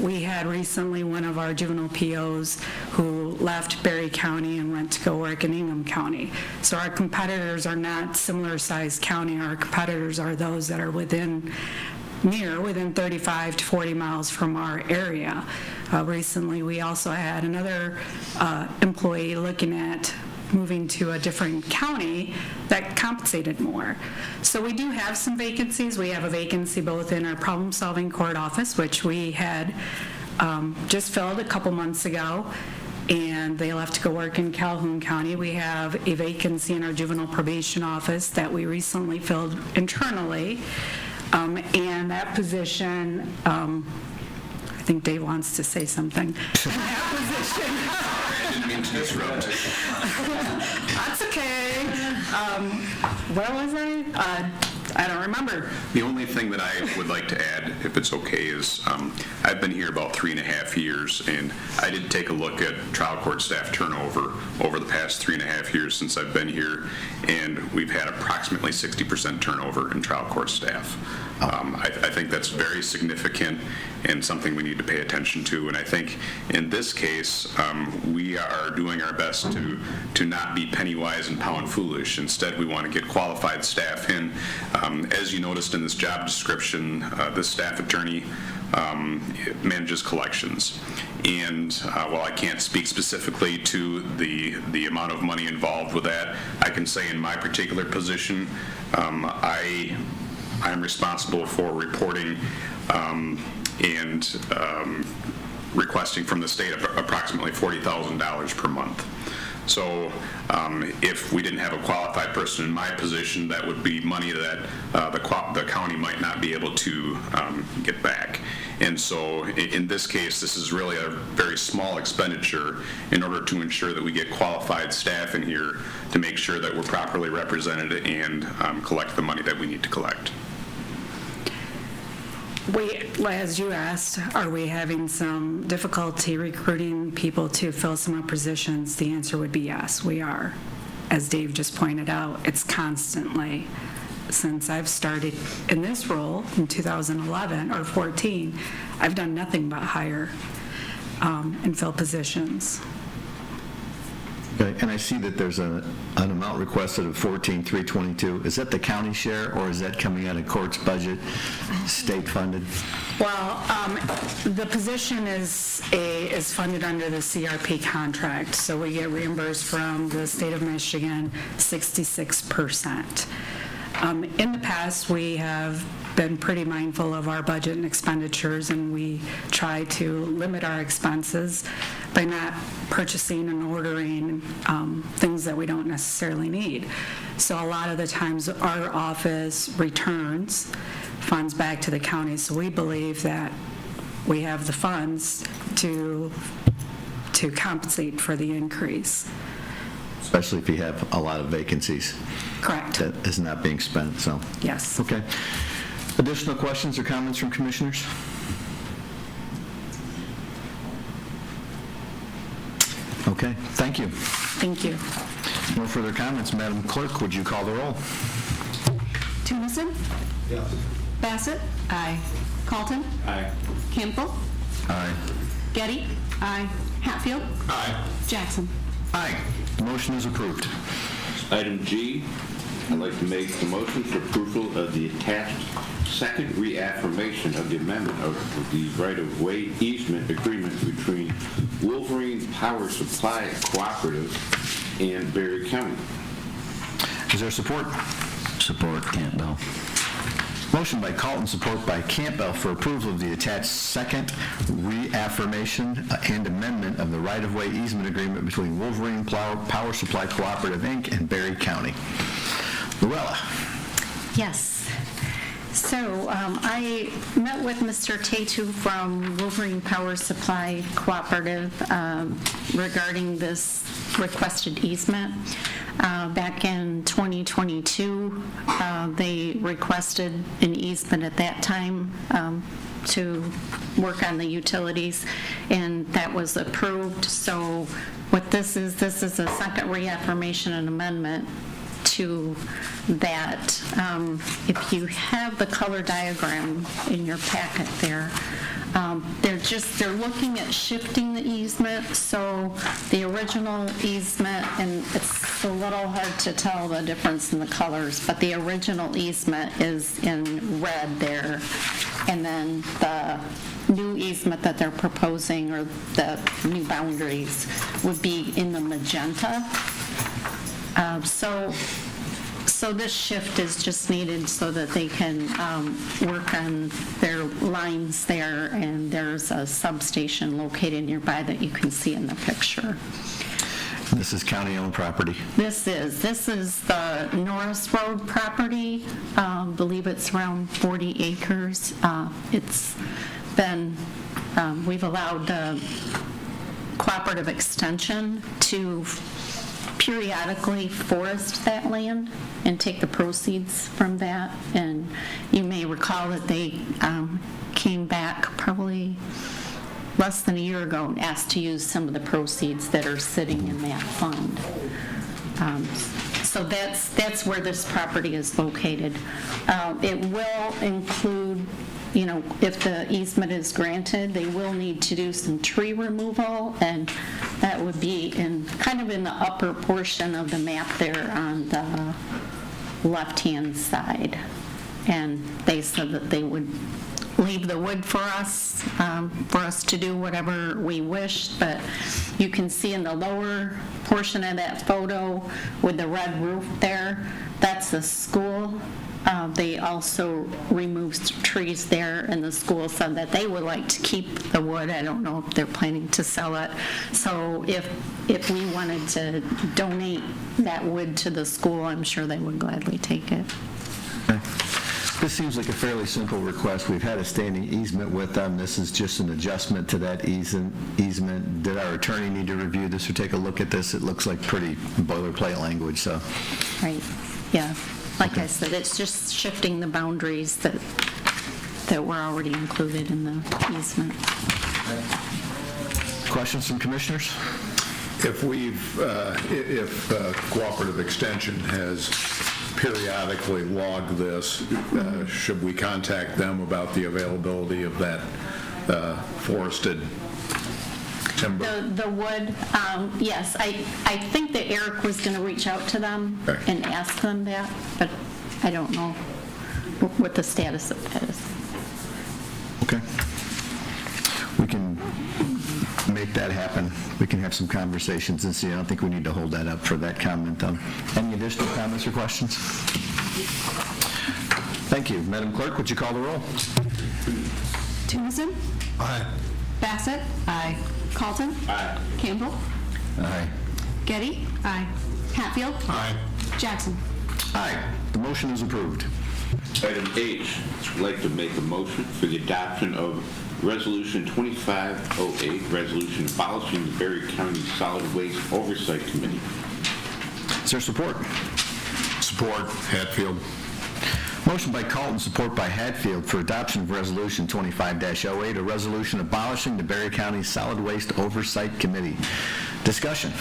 We had recently one of our juvenile POs who left Berry County and went to go work in Ingham County. So our competitors are not similar sized county. Our competitors are those that are within 35 to 40 miles from our area. Recently, we also had another employee looking at moving to a different county that compensated more. So we do have some vacancies. We have a vacancy both in our problem-solving court office, which we had just filled a couple months ago, and they left to go work in Calhoun County. We have a vacancy in our juvenile probation office that we recently filled internally. And that position, I think Dave wants to say something. That position.
I didn't mean to disrupt.
That's okay. Where was I? I don't remember.
The only thing that I would like to add, if it's okay, is I've been here about 3.5 years, and I did take a look at trial court staff turnover over the past 3.5 years since I've been here, and we've had approximately 60% turnover in trial court staff. I think that's very significant and something we need to pay attention to, and I think in this case, we are doing our best to not be penny wise and pound foolish. Instead, we want to get qualified staff in. As you noticed in this job description, this staff attorney manages collections. And while I can't speak specifically to the amount of money involved with that, I can say in my particular position, I'm responsible for reporting and requesting from the state approximately $40,000 per month. So if we didn't have a qualified person in my position, that would be money that the county might not be able to get back. And so in this case, this is really a very small expenditure in order to ensure that we get qualified staff in here to make sure that we're properly represented and collect the money that we need to collect.
As you asked, are we having some difficulty recruiting people to fill some positions? The answer would be yes, we are. As Dave just pointed out, it's constantly. Since I've started in this role in 2011 or 14, I've done nothing but hire and fill positions.
Okay, and I see that there's an amount requested of $14,322. Is that the county share, or is that coming out of court's budget, state funded?
Well, the position is funded under the CRP contract, so we get reimbursed from the state of Michigan 66%. In the past, we have been pretty mindful of our budget and expenditures, and we try to limit our expenses by not purchasing and ordering things that we don't necessarily need. So a lot of the times our office returns funds back to the county, so we believe that we have the funds to compensate for the increase.
Especially if you have a lot of vacancies.
Correct.
That is not being spent, so.
Yes.
Okay. Additional questions or comments from commissioners? Okay, thank you.
Thank you.
No further comments. Madam Clerk, would you call the roll?
Tunison?
Yes.
Bassett?
Aye.
Calton?
Aye.
Campbell?
Aye.
Getty? Aye. Hatfield?
Aye.
Jackson?
Aye. The motion is approved.
Item G, I'd like to make the motion for approval of the attached second reaffirmation of the amendment of the right-of-way easement agreement between Wolverine Power Supply Cooperative and Berry County.
Is there support?
Support, Campbell.
Motion by Calton, support by Campbell for approval of the attached second reaffirmation and amendment of the right-of-way easement agreement between Wolverine Power Supply Cooperative, Inc. and Berry County. Luella.
Yes. So I met with Mr. Tatu from Wolverine Power Supply Cooperative regarding this requested easement. Back in 2022, they requested an easement at that time to work on the utilities, and that was approved. So what this is a second reaffirmation and amendment to that. If you have the color diagram in your packet there, they're looking at shifting the easement. So the original easement, and it's a little hard to tell the difference in the colors, but the original easement is in red there, and then the new easement that they're proposing, or the new boundaries, would be in the magenta. So this shift is just needed so that they can work on their lines there, and there's a substation located nearby that you can see in the picture.
This is county-owned property.
This is the Norris Road property. Believe it's around 40 acres. It's been, we've allowed the cooperative extension to periodically forest that land and take the proceeds from that. And you may recall that they came back probably less than a year ago and asked to use some of the proceeds that are sitting in that fund. So that's where this property is located. It will include, if the easement is granted, they will need to do some tree removal, and that would be kind of in the upper portion of the map there on the left-hand side. And they said that they would leave the wood for us to do whatever we wish, but you can see in the lower portion of that photo with the red roof there, that's the school. They also removed trees there, and the school said that they would like to keep the wood. I don't know if they're planning to sell it. So if we wanted to donate that wood to the school, I'm sure they would gladly take it.
This seems like a fairly simple request. We've had a standing easement with them. This is just an adjustment to that easement. Did our attorney need to review this or take a look at this? It looks like pretty boilerplate language, so.
Right, yeah. Like I said, it's just shifting the boundaries that were already included in the easement.
Questions from commissioners?
If Cooperative Extension has periodically logged this, should we contact them about the availability of that forested timber?
The wood, yes, I think that Eric was going to reach out to them and ask them that, but I don't know what the status of that is.
Okay. We can make that happen. We can have some conversations and see. I don't think we need to hold that up for that comment. Any additional comments or questions? Thank you. Madam Clerk, would you call the roll?
Tennyson?
Aye.
Bassett? Aye. Carlton?
Aye.
Campbell?
Aye.
Getty? Aye. Hatfield?
Aye.
Jackson?
Aye. The motion is approved.
Item H, I'd like to make a motion for the adoption of Resolution 2508, resolution abolishing the Berry County Solid Waste Oversight Committee.
Is there support?
Support, Hatfield.
Motion by Carlton, support by Hatfield for adoption of Resolution 25-08, a resolution abolishing the Berry County Solid Waste Oversight Committee. Discussion.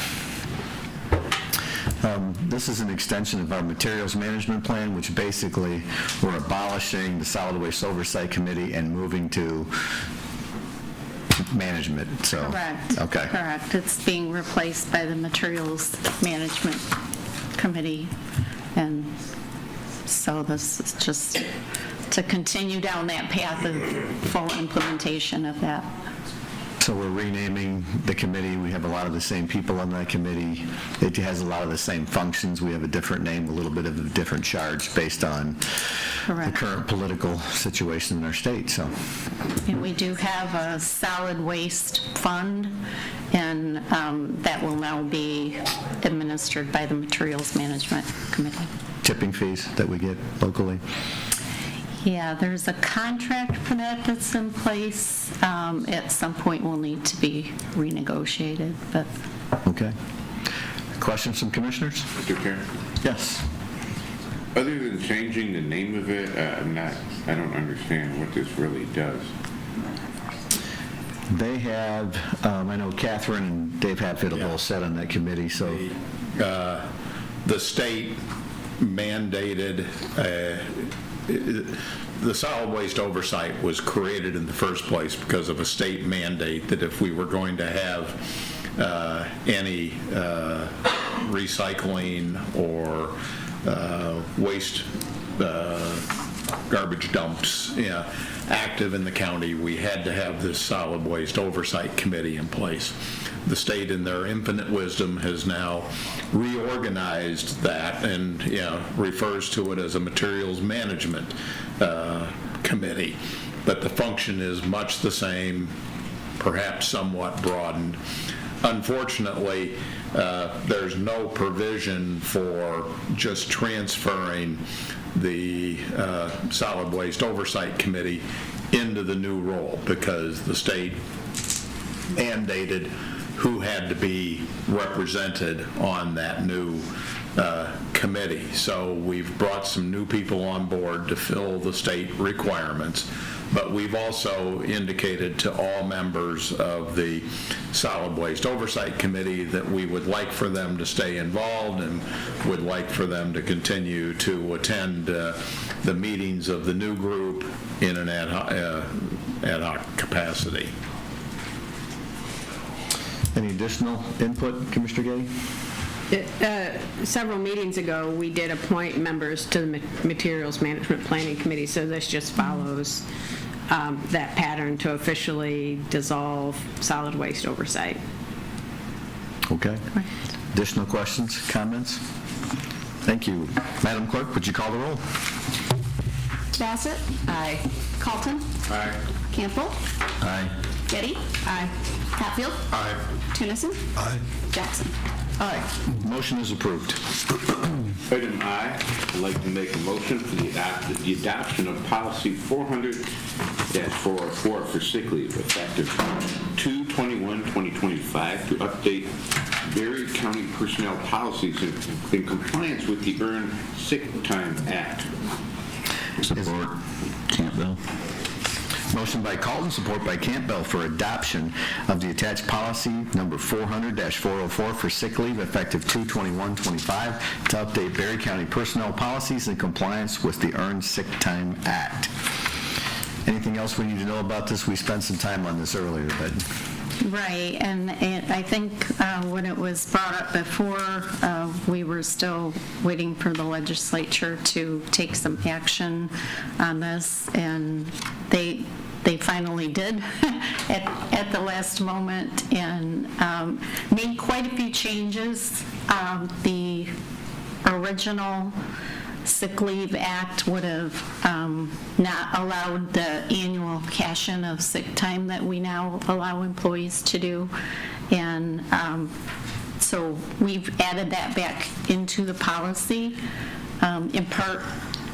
This is an extension of our materials management plan, which basically we're abolishing the Solid Waste Oversight Committee and moving to management. So,
Correct.
Okay.
Correct. It's being replaced by the Materials Management Committee, and so this is just to continue down that path of full implementation of that.
So we're renaming the committee. We have a lot of the same people on that committee. It has a lot of the same functions. We have a different name, a little bit of a different charge based on the current political situation in our state. So,
And we do have a solid waste fund, and that will now be administered by the Materials Management Committee.
tipping fees that we get locally.
Yeah, there's a contract for that that's in place. At some point, will need to be renegotiated, but
Okay. Questions from commissioners?
Mr. Chair?
Yes.
Other than changing the name of it, I don't understand what this really does.
They have, I know Catherine and Dave Hatfield have all sat on that committee, so.
The state mandated, the solid waste oversight was created in the first place because of a state mandate that if we were going to have any recycling or waste garbage dumps active in the county, we had to have this solid waste oversight committee in place. The state, in their infinite wisdom, has now reorganized that and refers to it as a materials management committee. But the function is much the same, perhaps somewhat broadened. Unfortunately, there's no provision for just transferring the Solid Waste Oversight Committee into the new role because the state mandated who had to be represented on that new committee. So we've brought some new people on board to fill the state requirements, but we've also indicated to all members of the Solid Waste Oversight Committee that we would like for them to stay involved and would like for them to continue to attend the meetings of the new group in an ad hoc capacity.
Any additional input, Commissioner Getty?
Several meetings ago, we did appoint members to the Materials Management Planning Committee, so this just follows that pattern to officially dissolve solid waste oversight.
Okay. Additional questions, comments? Thank you. Madam Clerk, would you call the roll?
Bassett?
Aye.
Carlton?
Aye.
Campbell?
Aye.
Getty? Aye. Hatfield?
Aye.
Tennyson?
Aye.
Jackson?
Aye. Motion is approved.
Item I, I'd like to make a motion for the adoption of policy 400-404 for sick leave effective 2/21/2025 to update Berry County personnel policies in compliance with the Earned Sick Time Act.
Support. Campbell.
Motion by Carlton, support by Campbell for adoption of the attached policy number 400-404 for sick leave effective 2/21/25 to update Berry County personnel policies in compliance with the Earned Sick Time Act. Anything else we need to know about this? We spent some time on this earlier, but...
Right, and I think when it was brought up before, we were still waiting for the legislature to take some action on this, and they finally did at the last moment and made quite a few changes. The original Sick Leave Act would have not allowed the annual cash-in of sick time that we now allow employees to do. And so we've added that back into the policy, in part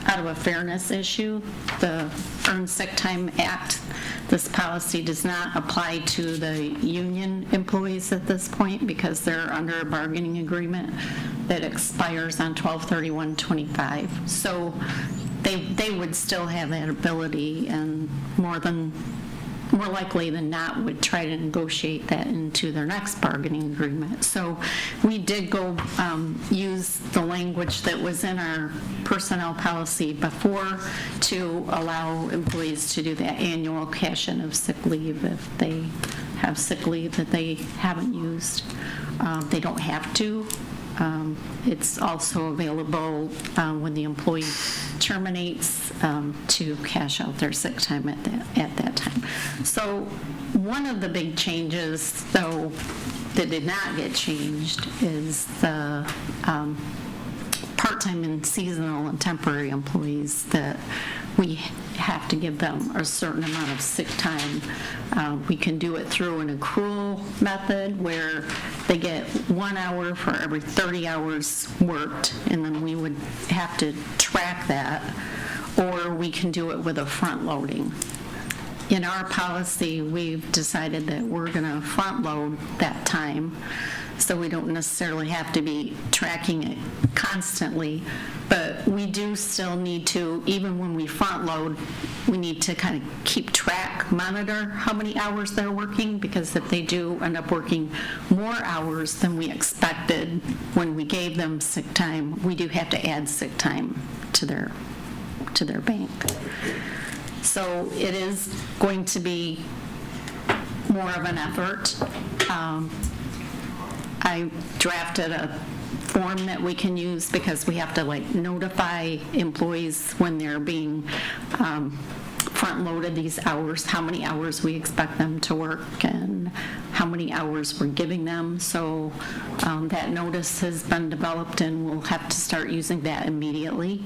out of a fairness issue. The Earned Sick Time Act, this policy does not apply to the union employees at this point because they're under a bargaining agreement that expires on 12/31/25. So they would still have that ability, and more likely than not would try to negotiate that into their next bargaining agreement. So we did go use the language that was in our personnel policy before to allow employees to do that annual cash-in of sick leave if they have sick leave that they haven't used. They don't have to. It's also available when the employee terminates to cash out their sick time at that time. So one of the big changes, though, that did not get changed is the part-time and seasonal and temporary employees that we have to give them a certain amount of sick time. We can do it through an accrual method where they get 1 hour for every 30 hours worked, and then we would have to track that, or we can do it with a front loading. In our policy, we've decided that we're going to front load that time, so we don't necessarily have to be tracking it constantly, but we do still need to, even when we front load, we need to kind of keep track, monitor how many hours they're working, because if they do end up working more hours than we expected when we gave them sick time, we do have to add sick time to their bank. So it is going to be more of an effort. I drafted a form that we can use because we have to notify employees when they're being front-loaded these hours, how many hours we expect them to work and how many hours we're giving them. So that notice has been developed and we'll have to start using that immediately.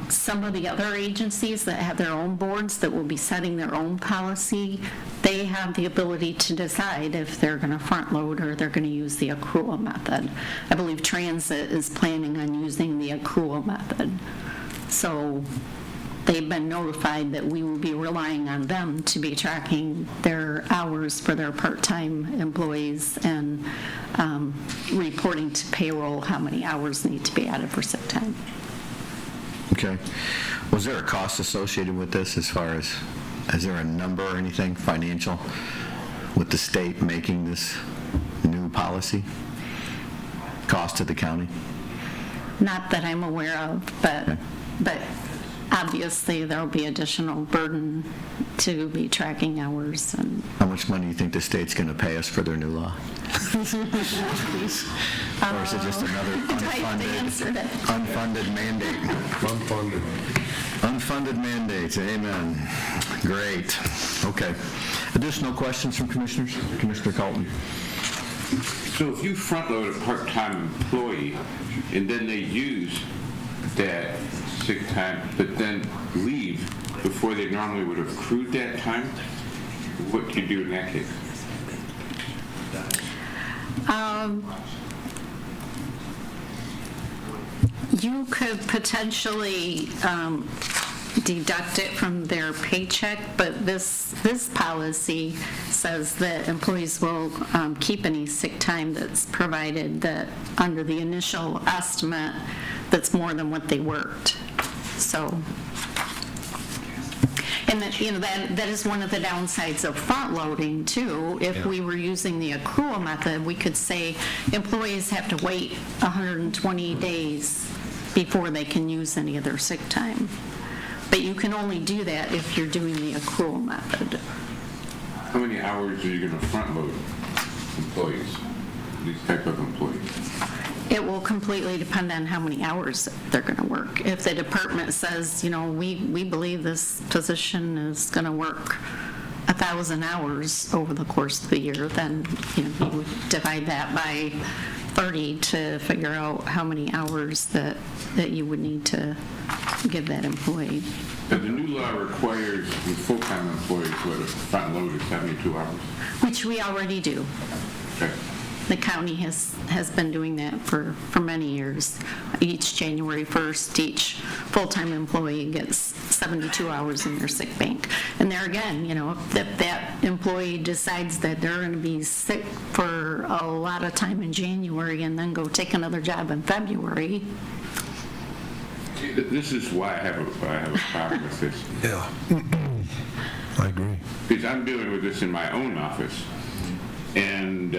Some of the other agencies that have their own boards that will be setting their own policy, they have the ability to decide if they're going to front load or they're going to use the accrual method. I believe Transit is planning on using the accrual method. So they've been notified that we will be relying on them to be tracking their hours for their part-time employees and reporting to payroll how many hours need to be added for sick time.
Okay. Was there a cost associated with this as far as, is there a number or anything financial with the state making this new policy? Cost to the county?
Not that I'm aware of, but obviously there'll be additional burden to be tracking hours. And
How much money do you think the state's going to pay us for their new law? Or is it just another unfunded mandate?
Unfunded.
Unfunded mandates, amen. Great. Okay. Additional questions from commissioners? Commissioner Colton.
So if you front load a part-time employee and then they use that sick time, but then leave before they normally would have accrued that time, what do you do in that case?
You could potentially deduct it from their paycheck, but this policy says that employees will keep any sick time that's provided that under the initial estimate that's more than what they worked. So, and that, that is one of the downsides of front loading too. If we were using the accrual method, we could say employees have to wait 120 days before they can use any of their sick time. But you can only do that if you're doing the accrual method.
How many hours are you going to front load employees, these type of employees?
It will completely depend on how many hours they're going to work. If the department says, we believe this position is going to work 1,000 hours over the course of the year, then you would divide that by 30 to figure out how many hours that you would need to give that employee.
But the new law requires with full-time employees to front load at 72 hours.
Which we already do.
Okay.
The county has been doing that for many years. Each January 1st, each full-time employee gets 72 hours in their sick bank. And there again, if that employee decides that they're going to be sick for a lot of time in January and then go take another job in February.
This is why I have a problem with this.
Yeah, I agree.
Because I'm dealing with this in my own office. And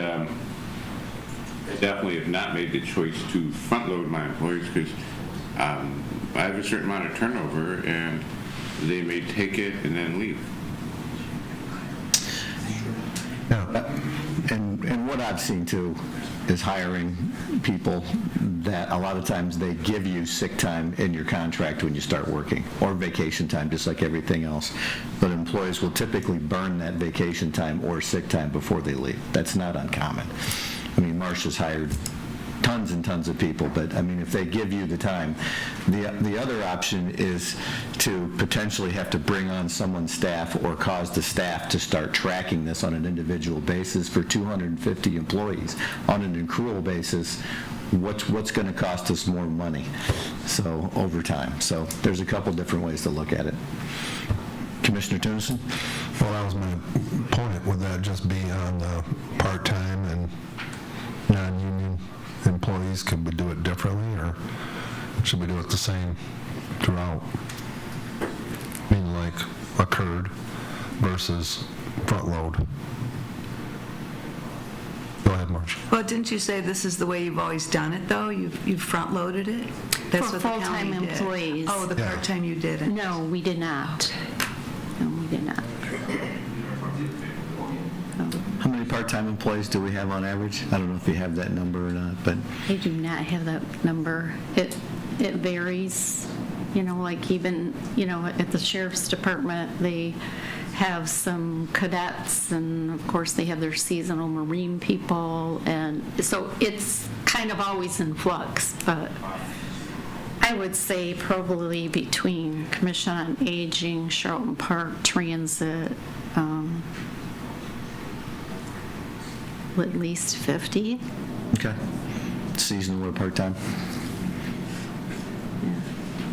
definitely have not made the choice to front load my employees because I have a certain amount of turnover and they may take it and then leave.
And what I've seen too is hiring people that a lot of times they give you sick time in your contract when you start working, or vacation time, just like everything else. But employees will typically burn that vacation time or sick time before they leave. That's not uncommon. I mean, Marcia's hired tons and tons of people, but I mean, if they give you the time, the other option is to potentially have to bring on someone's staff or cause the staff to start tracking this on an individual basis for 250 employees on an accrual basis. What's going to cost us more money? So over time. So there's a couple different ways to look at it. Commissioner Tennyson?
Well, that was my point. Would that just be on the part-time and non-union employees? Could we do it differently, or should we do it the same throughout? I mean, like occurred versus front load. Go ahead, Marcia.
Well, didn't you say this is the way you've always done it, though? You've front-loaded it? That's
For
what the
full-time
county did.
employees.
Oh, the part-time you didn't?
No, we did not. No, we did not.
How many part-time employees do we have on average? I don't know if you have that number or not, but
I do not have that number. It varies, like even, at the sheriff's department, they have some cadets, and of course they have their seasonal Marine people, and so it's kind of always in flux, but I would say probably between Commission on Aging, Charlton Park, Transit, at least 50.
okay. Seasonal or part-time?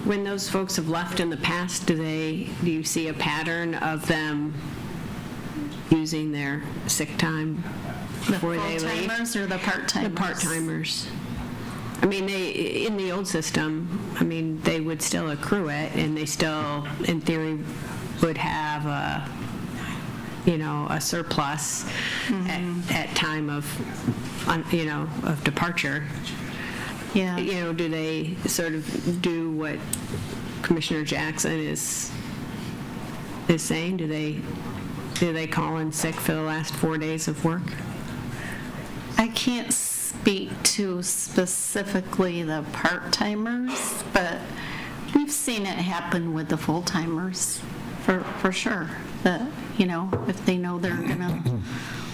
When those folks have left in the past, do you see a pattern of them using their sick time before they leave?
The full-timers or the part-timers?
The part-timers. I mean, in the old system, they would still accrue it, and they still, in theory, would have a surplus at time of departure.
Yeah.
Do they sort of do what Commissioner Jackson is saying? Do they call in sick for the last 4 days of work?
I can't speak to specifically the part-timers, but we we've seen it happen with the full-timers, for sure. That, if they know they're going to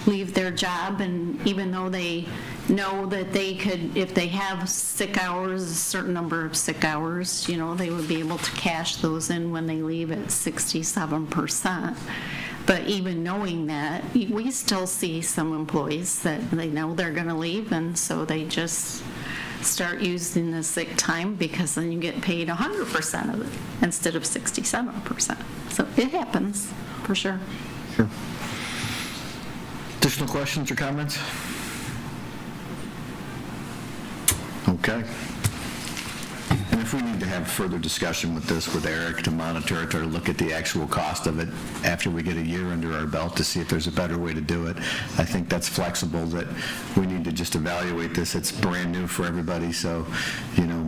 leave their job, and even though they know that they could, if they have sick hours, a certain number of sick hours, they would be able to cash those in when they leave at 67%. But even knowing that, we still see some employees that they know they're going to leave, and so they just start using the sick time, because then you get paid 100% of it instead of 67%. So it happens, for sure.
Sure. Additional questions or comments? Okay. And if we need to have further discussion with this with Eric to monitor it or look at the actual cost of it after we get a year under our belt to see if there's a better way to do it, I think that's flexible, that we need to just evaluate this. It's brand new for everybody, so,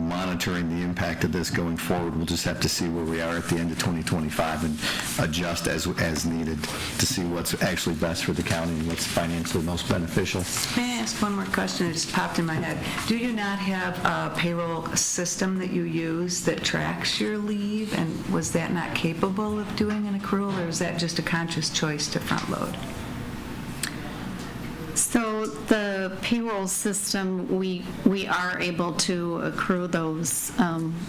monitoring the impact of this going forward, we'll just have to see where we are at the end of 2025 and adjust as needed to see what's actually best for the county and what's financially most beneficial.
May I ask one more question? It just popped in my head. Do you not have a payroll system that you use that tracks your leave? And was that not capable of doing an accrual, or is that just a conscious choice to front load?
So the payroll system, we are able to accrue those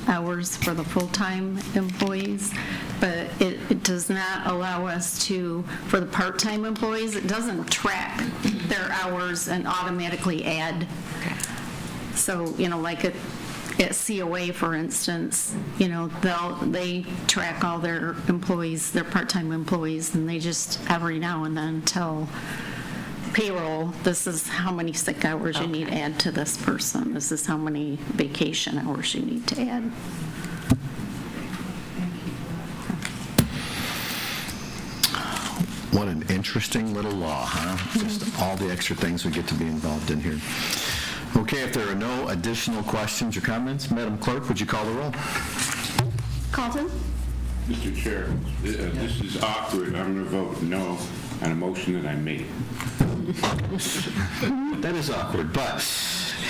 hours for the full-time employees, but it does not allow us to, for the part-time employees, it doesn't track their hours and automatically add. So, like at COA, for instance, they track all their employees, their part-time employees, and they just every now and then tell payroll, this is how many sick hours you need to add to this person. This is how many vacation hours you need to add.
What an interesting little law, huh? Just all the extra things we get to be involved in here. Okay, if there are no additional questions or comments, Madam Clerk, would you call the roll?
Carlton?
Mr. Chair, this is awkward. I'm going to vote no on a motion that I made.
That is awkward, but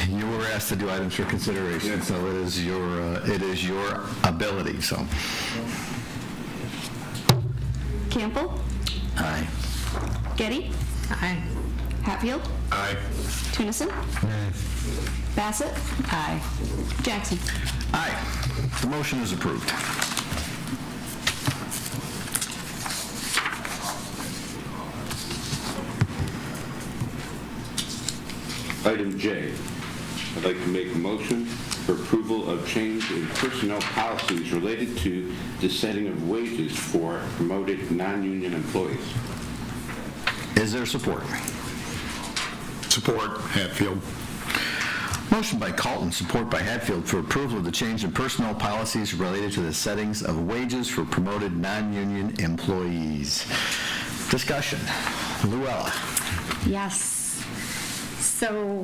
you were asked to do items for consideration, so it is your ability, so.
Campbell?
Aye.
Getty?
Aye.
Hatfield?
Aye.
Tunison? Bassett?
Aye.
Jackson?
Aye. The motion is approved.
Item J, I'd like to make a motion for approval of change in personnel policies related to the setting of wages for promoted non-union employees.
Is there support?
Support, Hatfield.
Motion by Carlton, support by Hatfield for approval of the change in personnel policies related to the settings of wages for promoted non-union employees. Discussion. Luella.
Yes. So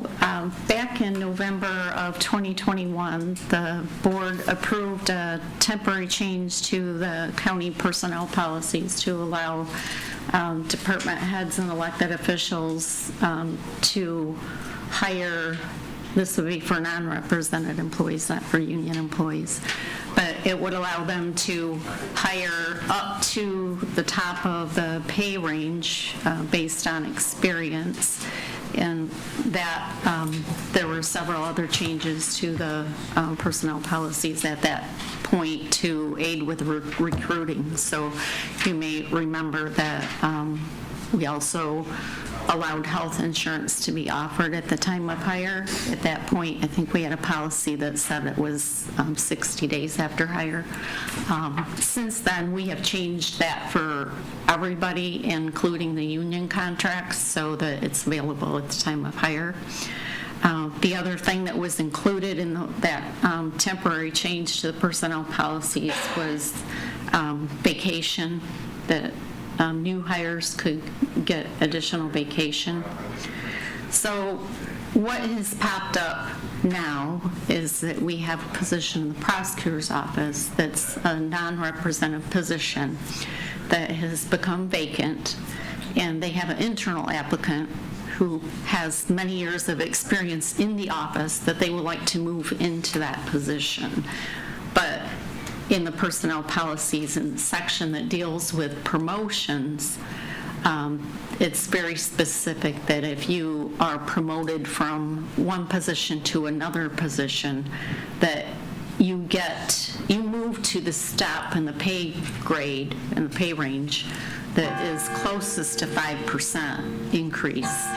back in November of 2021, the board approved a temporary change to the county personnel policies to allow department heads and elected officials to hire, this would be for non-represented employees, not for union employees, but it would allow them to hire up to the top of the pay range based on experience. And that there were several other changes to the personnel policies at that point to aid with recruiting. So you may remember that we also allowed health insurance to be offered at the time of hire. At that point, I think we had a policy that said it was 60 days after hire. Since then, we have changed that for everybody, including the union contracts, so that it's available at the time of hire. The other thing that was included in that temporary change to the personnel policies was vacation, that new hires could get additional vacation. So what has popped up now is that we have a position in the prosecutor's office that's a non-representative position that has become vacant, and they have an internal applicant who has many years of experience in the office that they would like to move into that position. But in the personnel policies and section that deals with promotions, it's very specific that if you are promoted from one position to another position, that you move to the step in the pay grade and the pay range that is closest to 5% increase,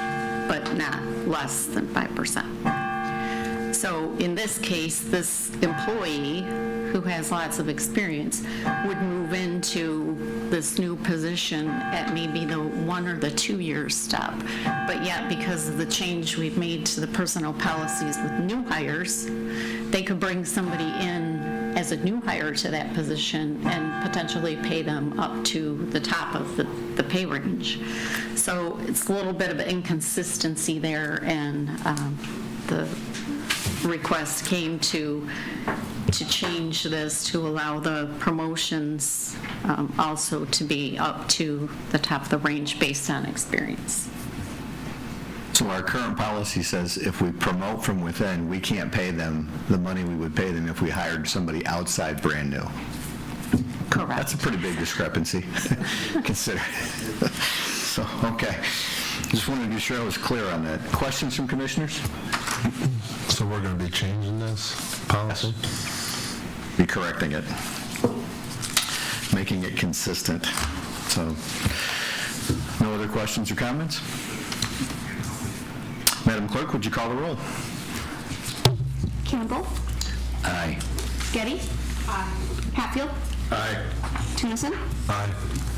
but not less than 5%. So in this case, this employee who has lots of experience would move into this new position at maybe the 1 or the 2 year step. But yet, because of the change we've made to the personnel policies with new hires, they could bring somebody in as a new hire to that position and potentially pay them up to the top of the pay range. So it's a little bit of an inconsistency there, and the request came to change this to allow the promotions also to be up to the top of the range based on experience.
So our current policy says if we promote from within, we can't pay them the money we would pay them if we hired somebody outside brand new.
Correct.
That's a pretty big discrepancy, consider. So, okay. Just wanted to be sure I was clear on that. Questions from commissioners?
So we're going to be changing this policy?
Be correcting it, making it consistent. So, no other questions or comments? Madam Clerk, would you call the roll?
Campbell.
Aye.
Getty. Aye. Hatfield.
Aye.
Tennyson.
Aye.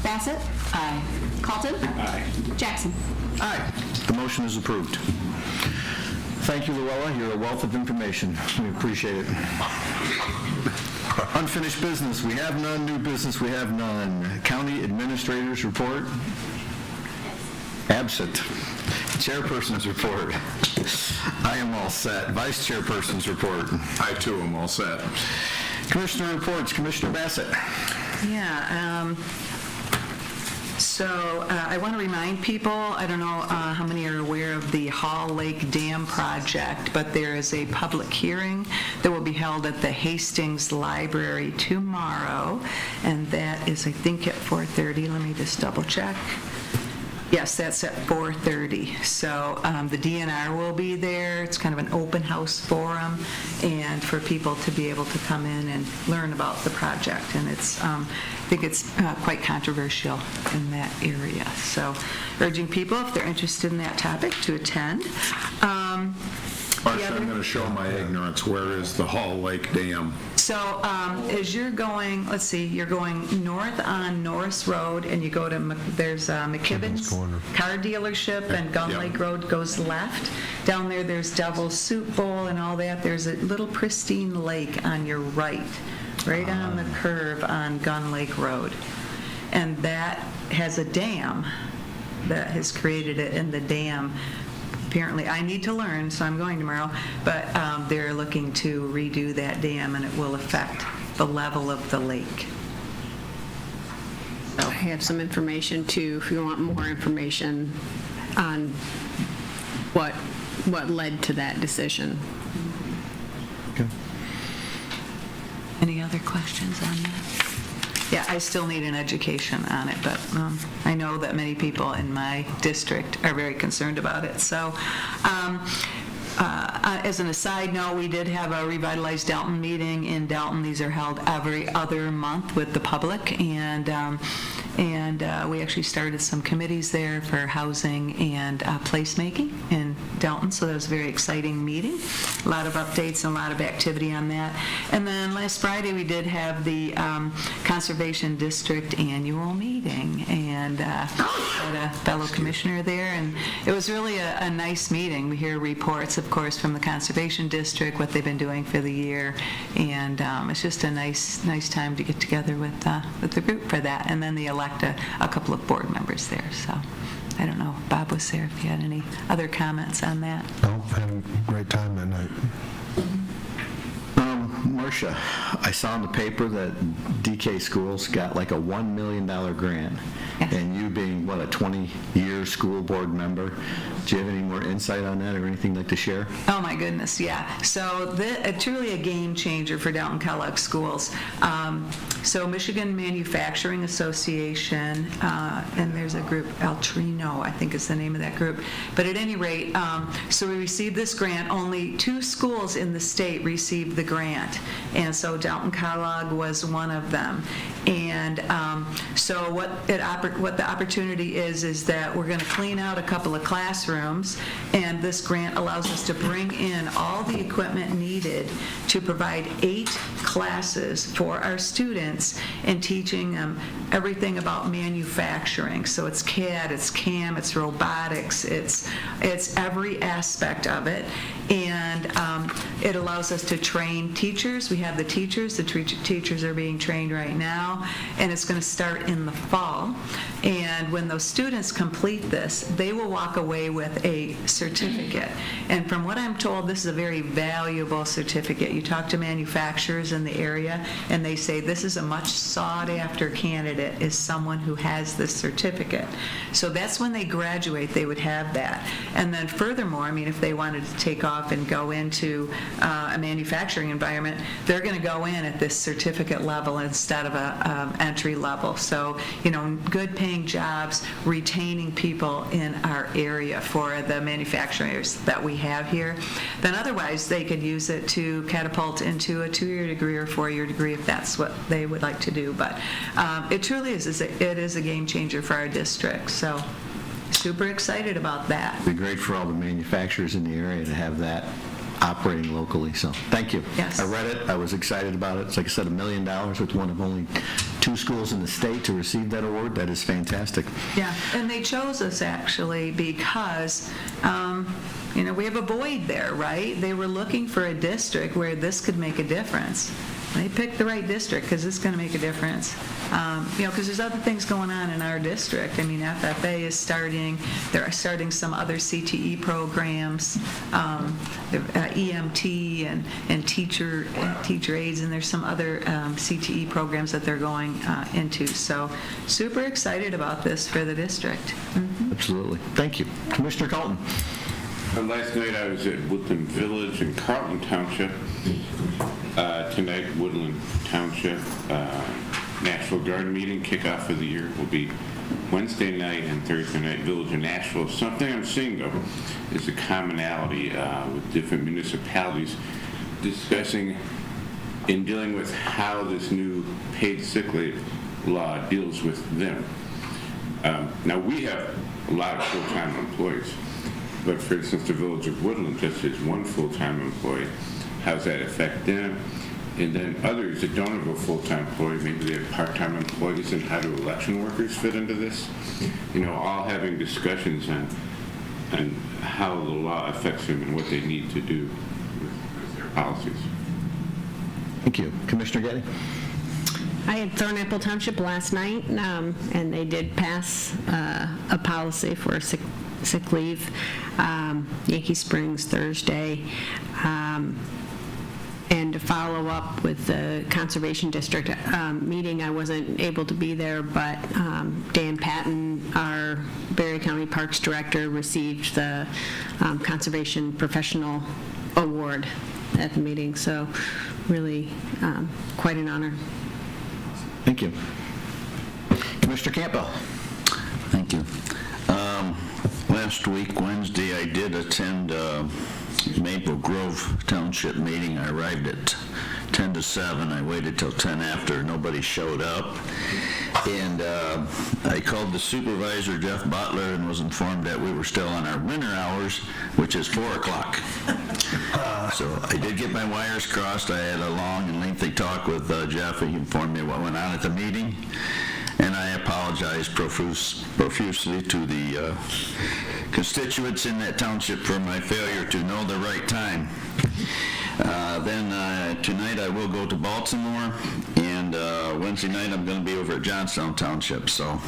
Bassett.
Aye.
Colton.
Aye.
Jackson.
Aye. The motion is approved. Thank you, Luella. You're a wealth of information. We appreciate it. Unfinished business, we have none. New business, we have none. County Administrator's report? Absent. Chairperson's report. I am all set. Vice Chairperson's report.
I too am all set.
Commissioner reports. Commissioner Bassett.
Yeah, so I want to remind people, I don't know how many are aware of the Hall Lake Dam project, but there is a public hearing that will be held at the Hastings Library tomorrow, and that is, I think, at 4:30. Let me just double check. Yes, that's at 4:30. So the DNR will be there. It's kind of an open house forum, and for people to be able to come in and learn about the project. And it's, I think it's quite controversial in that area. So urging people, if they're interested in that topic, to attend.
Marcia, I'm going to show my ignorance. Where is the Hall Lake Dam?
So as you're going, let's see, you're going north on Norris Road, and you go to, there's McKibben's car dealership, and Gun Lake Road goes left. Down there, there's Devil's Soup Bowl and all that. There's a little pristine lake on your right on the curve on Gun Lake Road. And that has a dam that has created it, and the dam, apparently, I need to learn, so I'm going tomorrow, but they're looking to redo that dam, and it will affect the level of the lake.
I have some information too, if you want more information on what led to that decision.
Okay.
Any other questions on that? Yeah, I still need an education on it, but I know that many people in my district are very concerned about it. So as an aside note, we did have a Revitalize Dalton meeting in Dalton. These are held every other month with the public, and we actually started some committees there for housing and placemaking in Dalton, so that was a very exciting meeting. A lot of updates and a lot of activity on that. And then last Friday, we did have the Conservation District annual meeting, and had a fellow commissioner there, and it was really a nice meeting. We hear reports, of course, from the Conservation District, what they've been doing for the year, and it's just a nice time to get together with the group for that. And then they elect a couple of board members there, so I don't know, Bob was there, if you had any other comments on that.
No, I had a great time that night.
Marcia, I saw in the paper that DK Schools got like a $1 million grant. And you being, what, a 20-year school board member, do you have any more insight on that or anything you'd like to share?
Oh, my goodness, yeah. So truly a game changer for Dalton Kellogg schools. So Michigan Manufacturing Association, and there's a group, Altrino, I think is the name of that group. But at any rate, so we received this grant. Only 2 schools in the state received the grant. And so Dalton Kellogg was one of them. And so what the opportunity is that we're going to clean out a couple of classrooms, and this grant allows us to bring in all the equipment needed to provide 8 classes for our students and teaching them everything about manufacturing. So it's CAD, it's CAM, it's robotics, it's every aspect of it. And it allows us to train teachers. We have the teachers. The teachers are being trained right now, and it's going to start in the fall. And when those students complete this, they will walk away with a certificate. And from what I'm told, this is a very valuable certificate. You talk to manufacturers in the area, and they say this is a much sought-after candidate is someone who has this certificate. So that's when they graduate, they would have that. And then furthermore, I mean, if they wanted to take off and go into a manufacturing environment, they're going to go in at this certificate level instead of a entry level. So, good paying jobs, retaining people in our area for the manufacturers that we have here. Then otherwise, they could use it to catapult into a 2-year degree or 4-year degree if that's what they would like to do. But it truly is a game changer for our district. So super excited about that.
It'd be great for all the manufacturers in the area to have that operating locally, so thank you.
Yes.
I read it, I was excited about it. It's like I said, $1 million with one of only 2 schools in the state to receive that award. That is fantastic.
Yeah, and they chose us actually because, we have a void there, right? They were looking for a district where this could make a difference. They picked the right district because it's going to make a difference. Because there's other things going on in our district. I mean, FFA is they're starting some other CTE programs, EMT and teacher aides, and there's some other CTE programs that they're going into. So super excited about this for the district. Mm-hmm.
Absolutely. Thank you. Commissioner Carlton.
Last night I was at Woodland Village in Carlton Township. Tonight, Woodland Township National Guard meeting, kickoff of the year, will be Wednesday night and Thursday night, Village of Nashville. Something I'm seeing, though, is a commonality with different municipalities discussing in dealing with how this new paid sick leave law deals with them. Now, we have a lot of full-time employees, but for instance, the Village of Woodland just has 1 full-time employee. How does that affect them? And then others that don't have a full-time employee, maybe they have part-time employees, and how do election workers fit into this? All having discussions on how the law affects them and what they need to do with their policies.
Thank you. Commissioner Getty.
I had Thornapple Township last night, and they did pass a policy for sick leave. Yankee Springs Thursday. And to follow up with the Conservation District meeting, I wasn't able to be there, but Dan Patton, our Berry County Parks Director, received the Conservation Professional Award at the meeting, so really quite an honor.
Thank you. Commissioner Campbell.
Thank you. Last week, Wednesday, I did attend Maple Grove Township meeting. I arrived at 10 to 7. I waited till 10 after. Nobody showed up. And I called the supervisor, Jeff Butler, and was informed that we were still on our winter hours, which is 4 o'clock. So I did get my wires crossed. I had a long and lengthy talk with Jeff. He informed me what went on at the meeting. And I apologize profusely to the constituents in that township for my failure to know the right time. Then tonight I will go to Baltimore, and Wednesday night I'm going to be over at Johnstown Township. So,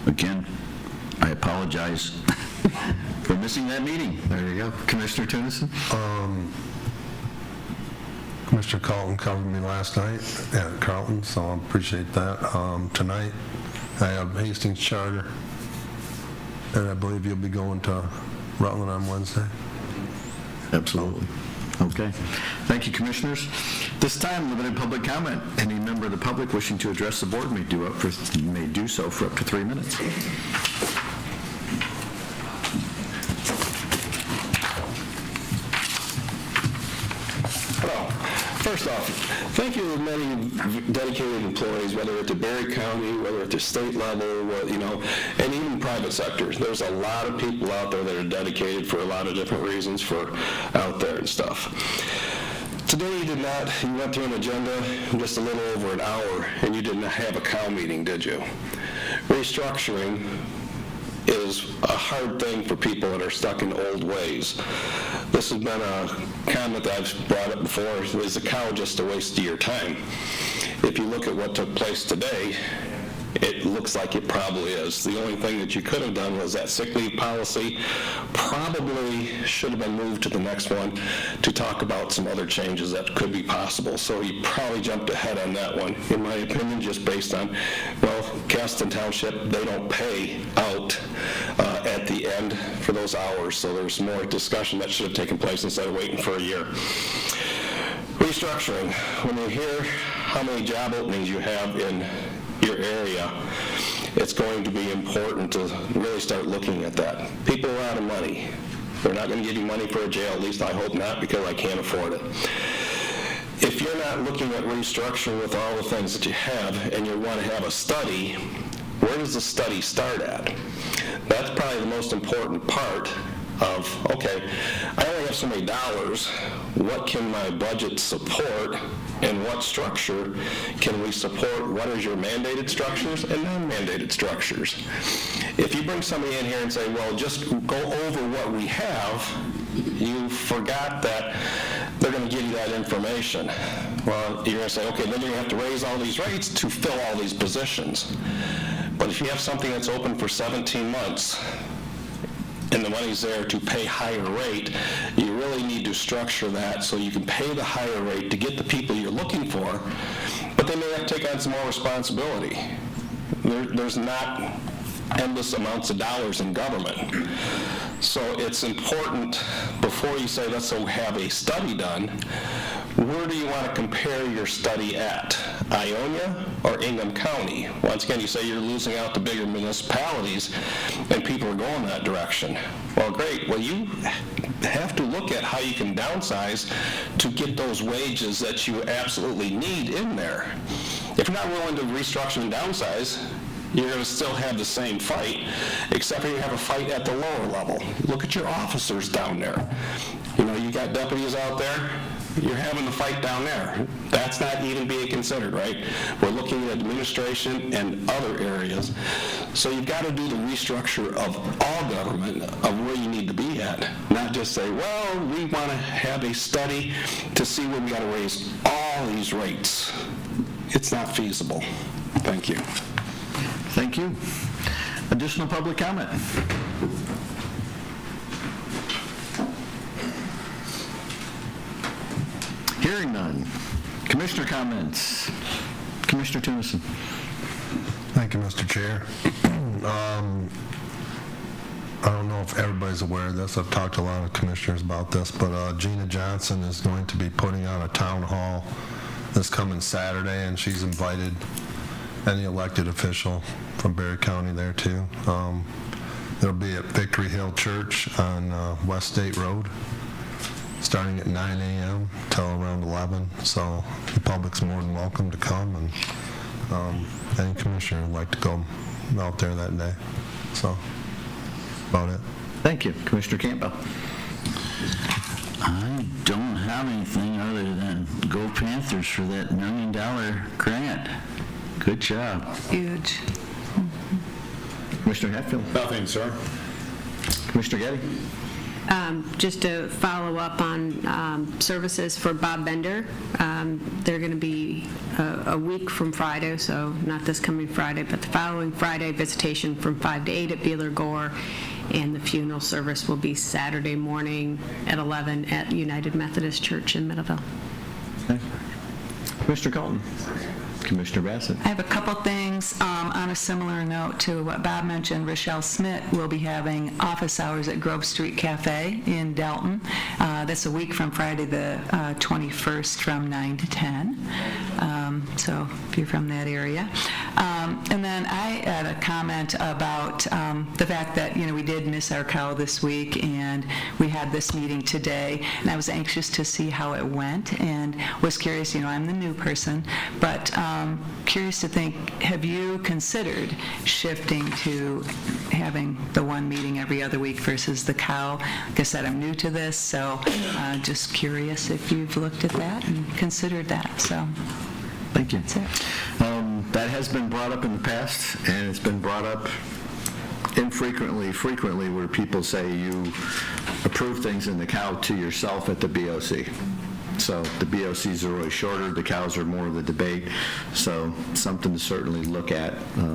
again, I apologize for missing that meeting.
There you go. Commissioner Tennyson.
Commissioner Carlton covered me last night at Carlton, so I appreciate that. Tonight, I have Hastings Charter, and I believe you'll be going to Rutland on Wednesday.
Absolutely. Okay. Thank you, Commissioners. This time, limited public comment. Any member of the public wishing to address the board may do so for up to 3 minutes.
Hello. First off, thank you to many dedicated employees, whether at the Berry County, whether at the state level, and even private sectors. There's a lot of people out there that are dedicated for a lot of different reasons for out there and stuff. Today you went through an agenda in just a little over an hour, and you didn't have a COW meeting, did you? Restructuring is a hard thing for people that are stuck in old ways. This has been a comment that I've brought up before. Is the COW just a waste of your time? If you look at what took place today, it looks like it probably is. The only thing that you could have done was that sick leave policy probably should have been moved to the next one to talk about some other changes that could be possible. So you probably jumped ahead on that one, in my opinion, just based on, Gaston Township, they don't pay out at the end for those hours, so there's more discussion that should have taken place instead of waiting for a year. Restructuring. When you hear how many job openings you have in your area, it's going to be important to really start looking at that. People are out of money. They're not going to give you money for a jail, at least I hope not, because I can't afford it. If you're not looking at restructuring with all the things that you have, and you want to have a study, where does the study start at? That's probably the most important part of, okay, I only have so many dollars, what can my budget support, and what structure can we support? What is your mandated structures and non-mandated structures? If you bring somebody in here and say, well, just go over what we have, you forgot that they're going to give you that information. Well, you're going to say, okay, then you're going to have to raise all these rates to fill all these positions. But if you have something that's open for 17 months, and the money's there to pay higher rate, you really need to structure that so you can pay the higher rate to get the people you're looking for, but they may have to take on some more responsibility. There's not endless amounts of dollars in government. So it's important, before you say, let's have a study done, where do you want to compare your study at? Ionia or Ingham County? Once again, you say you're losing out to bigger municipalities, and people are going that direction. Well, great. Well, you have to look at how you can downsize to get those wages that you absolutely need in there. If you're not willing to restructure and downsize, you're going to still have the same fight, except for you have a fight at the lower level. Look at your officers down there. You got deputies out there, you're having the fight down there. That's not even being considered, right? We're looking at administration and other areas. So you've got to do the restructure of all government, of where you need to be at, not just say, well, we want to have a study to see where we got to raise all these rates. It's not feasible. Thank you.
Thank you. Additional public comment? Hearing none. Commissioner comments. Commissioner Tennyson.
Thank you, Mr. Chair. I don't know if everybody's aware of this. I've talked to a lot of commissioners about this, but Gina Johnson is going to be putting on a town hall this coming Saturday, and she's invited any elected official from Berry County there too. It'll be at Victory Hill Church on West State Road, starting at 9 a.m. till around 11. So the public's more than welcome to come, and any commissioner would like to go out there that day. So about it.
Thank you. Commissioner Campbell.
I don't have anything other than go Panthers for that $1 million grant. Good job.
Huge.
Commissioner Hatfield.
Nothing, sir.
Commissioner Getty.
Just to follow up on services for Bob Bender, they're going to be a week from Friday, so not this coming Friday, but the following Friday, visitation from 5 to 8 at Beeler Gore, and the funeral service will be Saturday morning at 11 at United Methodist Church in Middleville.
Commissioner Colton. Commissioner Bassett.
I have a couple things on a similar note to what Bob mentioned. Rochelle Smith will be having office hours at Grove Street Cafe in Dalton. That's a week from Friday the 21st from 9 to 10. So if you're from that area. And then I had a comment about the fact that, we did miss our cow this week, and we had this meeting today, and I was anxious to see how it went, and was curious, I'm the new person, but curious to think, have you considered shifting to having the one meeting every other week versus the cow? Like I said, I'm new to this, so just curious if you've looked at that and considered that, so.
Thank you.
That's it.
That has been brought up in the past, and it's been brought up frequently, where people say you approve things in the cow to yourself at the BOC. So the BOCs are really shorter, the cows are more of the debate, so something to certainly look at.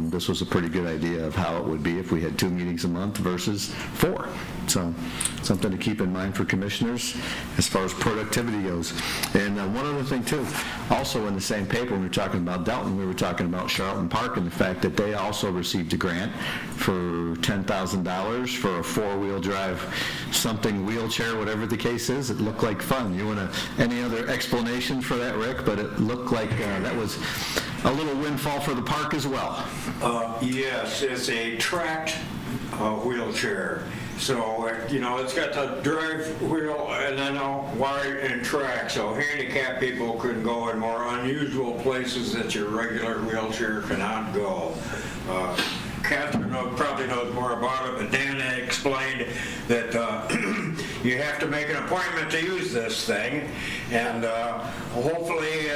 This was a pretty good idea of how it would be if we had 2 meetings a month versus 4. So something to keep in mind for commissioners as far as productivity goes. And one other thing too, also in the same paper, when we were talking about Dalton, we were talking about Charlton Park and the fact that they also received a grant for $10,000 for a 4-wheel drive something wheelchair, whatever the case is. It looked like fun. You want any other explanation for that, Rick? But it looked like that was a little windfall for the park as well.
Yes, it's a tracked wheelchair. So, it's got the drive wheel and then a wide and track, so handicapped people can go in more unusual places that your regular wheelchair cannot go. Catherine probably knows more about it, but Dan explained that you have to make an appointment to use this thing, and hopefully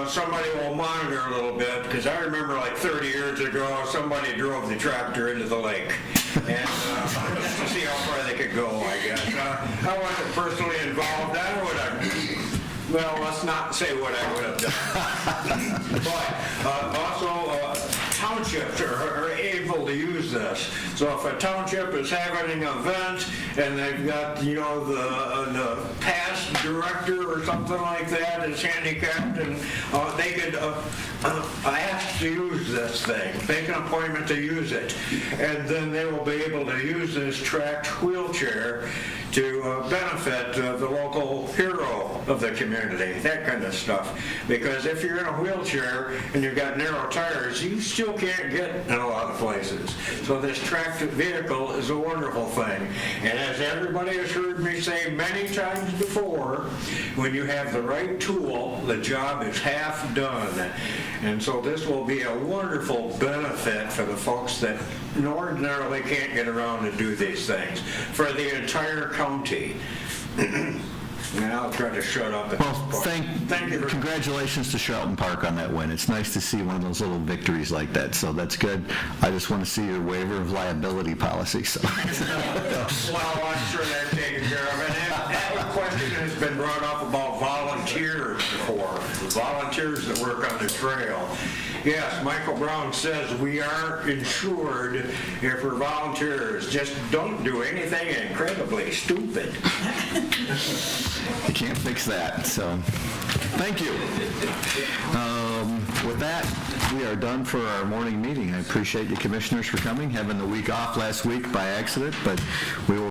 somebody will monitor a little bit, because I remember like 30 years ago, somebody drove the tractor into the lake, and to see how far they could go, I guess. I wasn't personally involved. I would have, well, let's not say what I would have done. But also, townships are able to use this. So if a township is having an event and they've got, the past director or something like that is handicapped, and they could ask to use this thing, make an appointment to use it, and then they will be able to use this tracked wheelchair to benefit the local hero of the community, that kind of stuff. Because if you're in a wheelchair and you've got narrow tires, you still can't get in a lot of places. So this tracked vehicle is a wonderful thing. And as everybody has heard me say many times before, when you have the right tool, the job is half done. And so this will be a wonderful benefit for the folks that ordinarily can't get around to do these things for the entire county. And I'll try to shut up at this point. Thank you.
Congratulations to Charlton Park on that win. It's nice to see one of those little victories like that, so that's good. I just want to see your waiver of liability policy. So.
Well, I'm sure they're taken care of. And that question has been brought up about volunteers before, volunteers that work on the trail. Yes, Michael Brown says we are insured if we're volunteers. Just don't do anything incredibly stupid.
You can't fix that, so thank you. With that, we are done for our morning meeting. I appreciate you commissioners for coming, having the week off last week by accident, but we will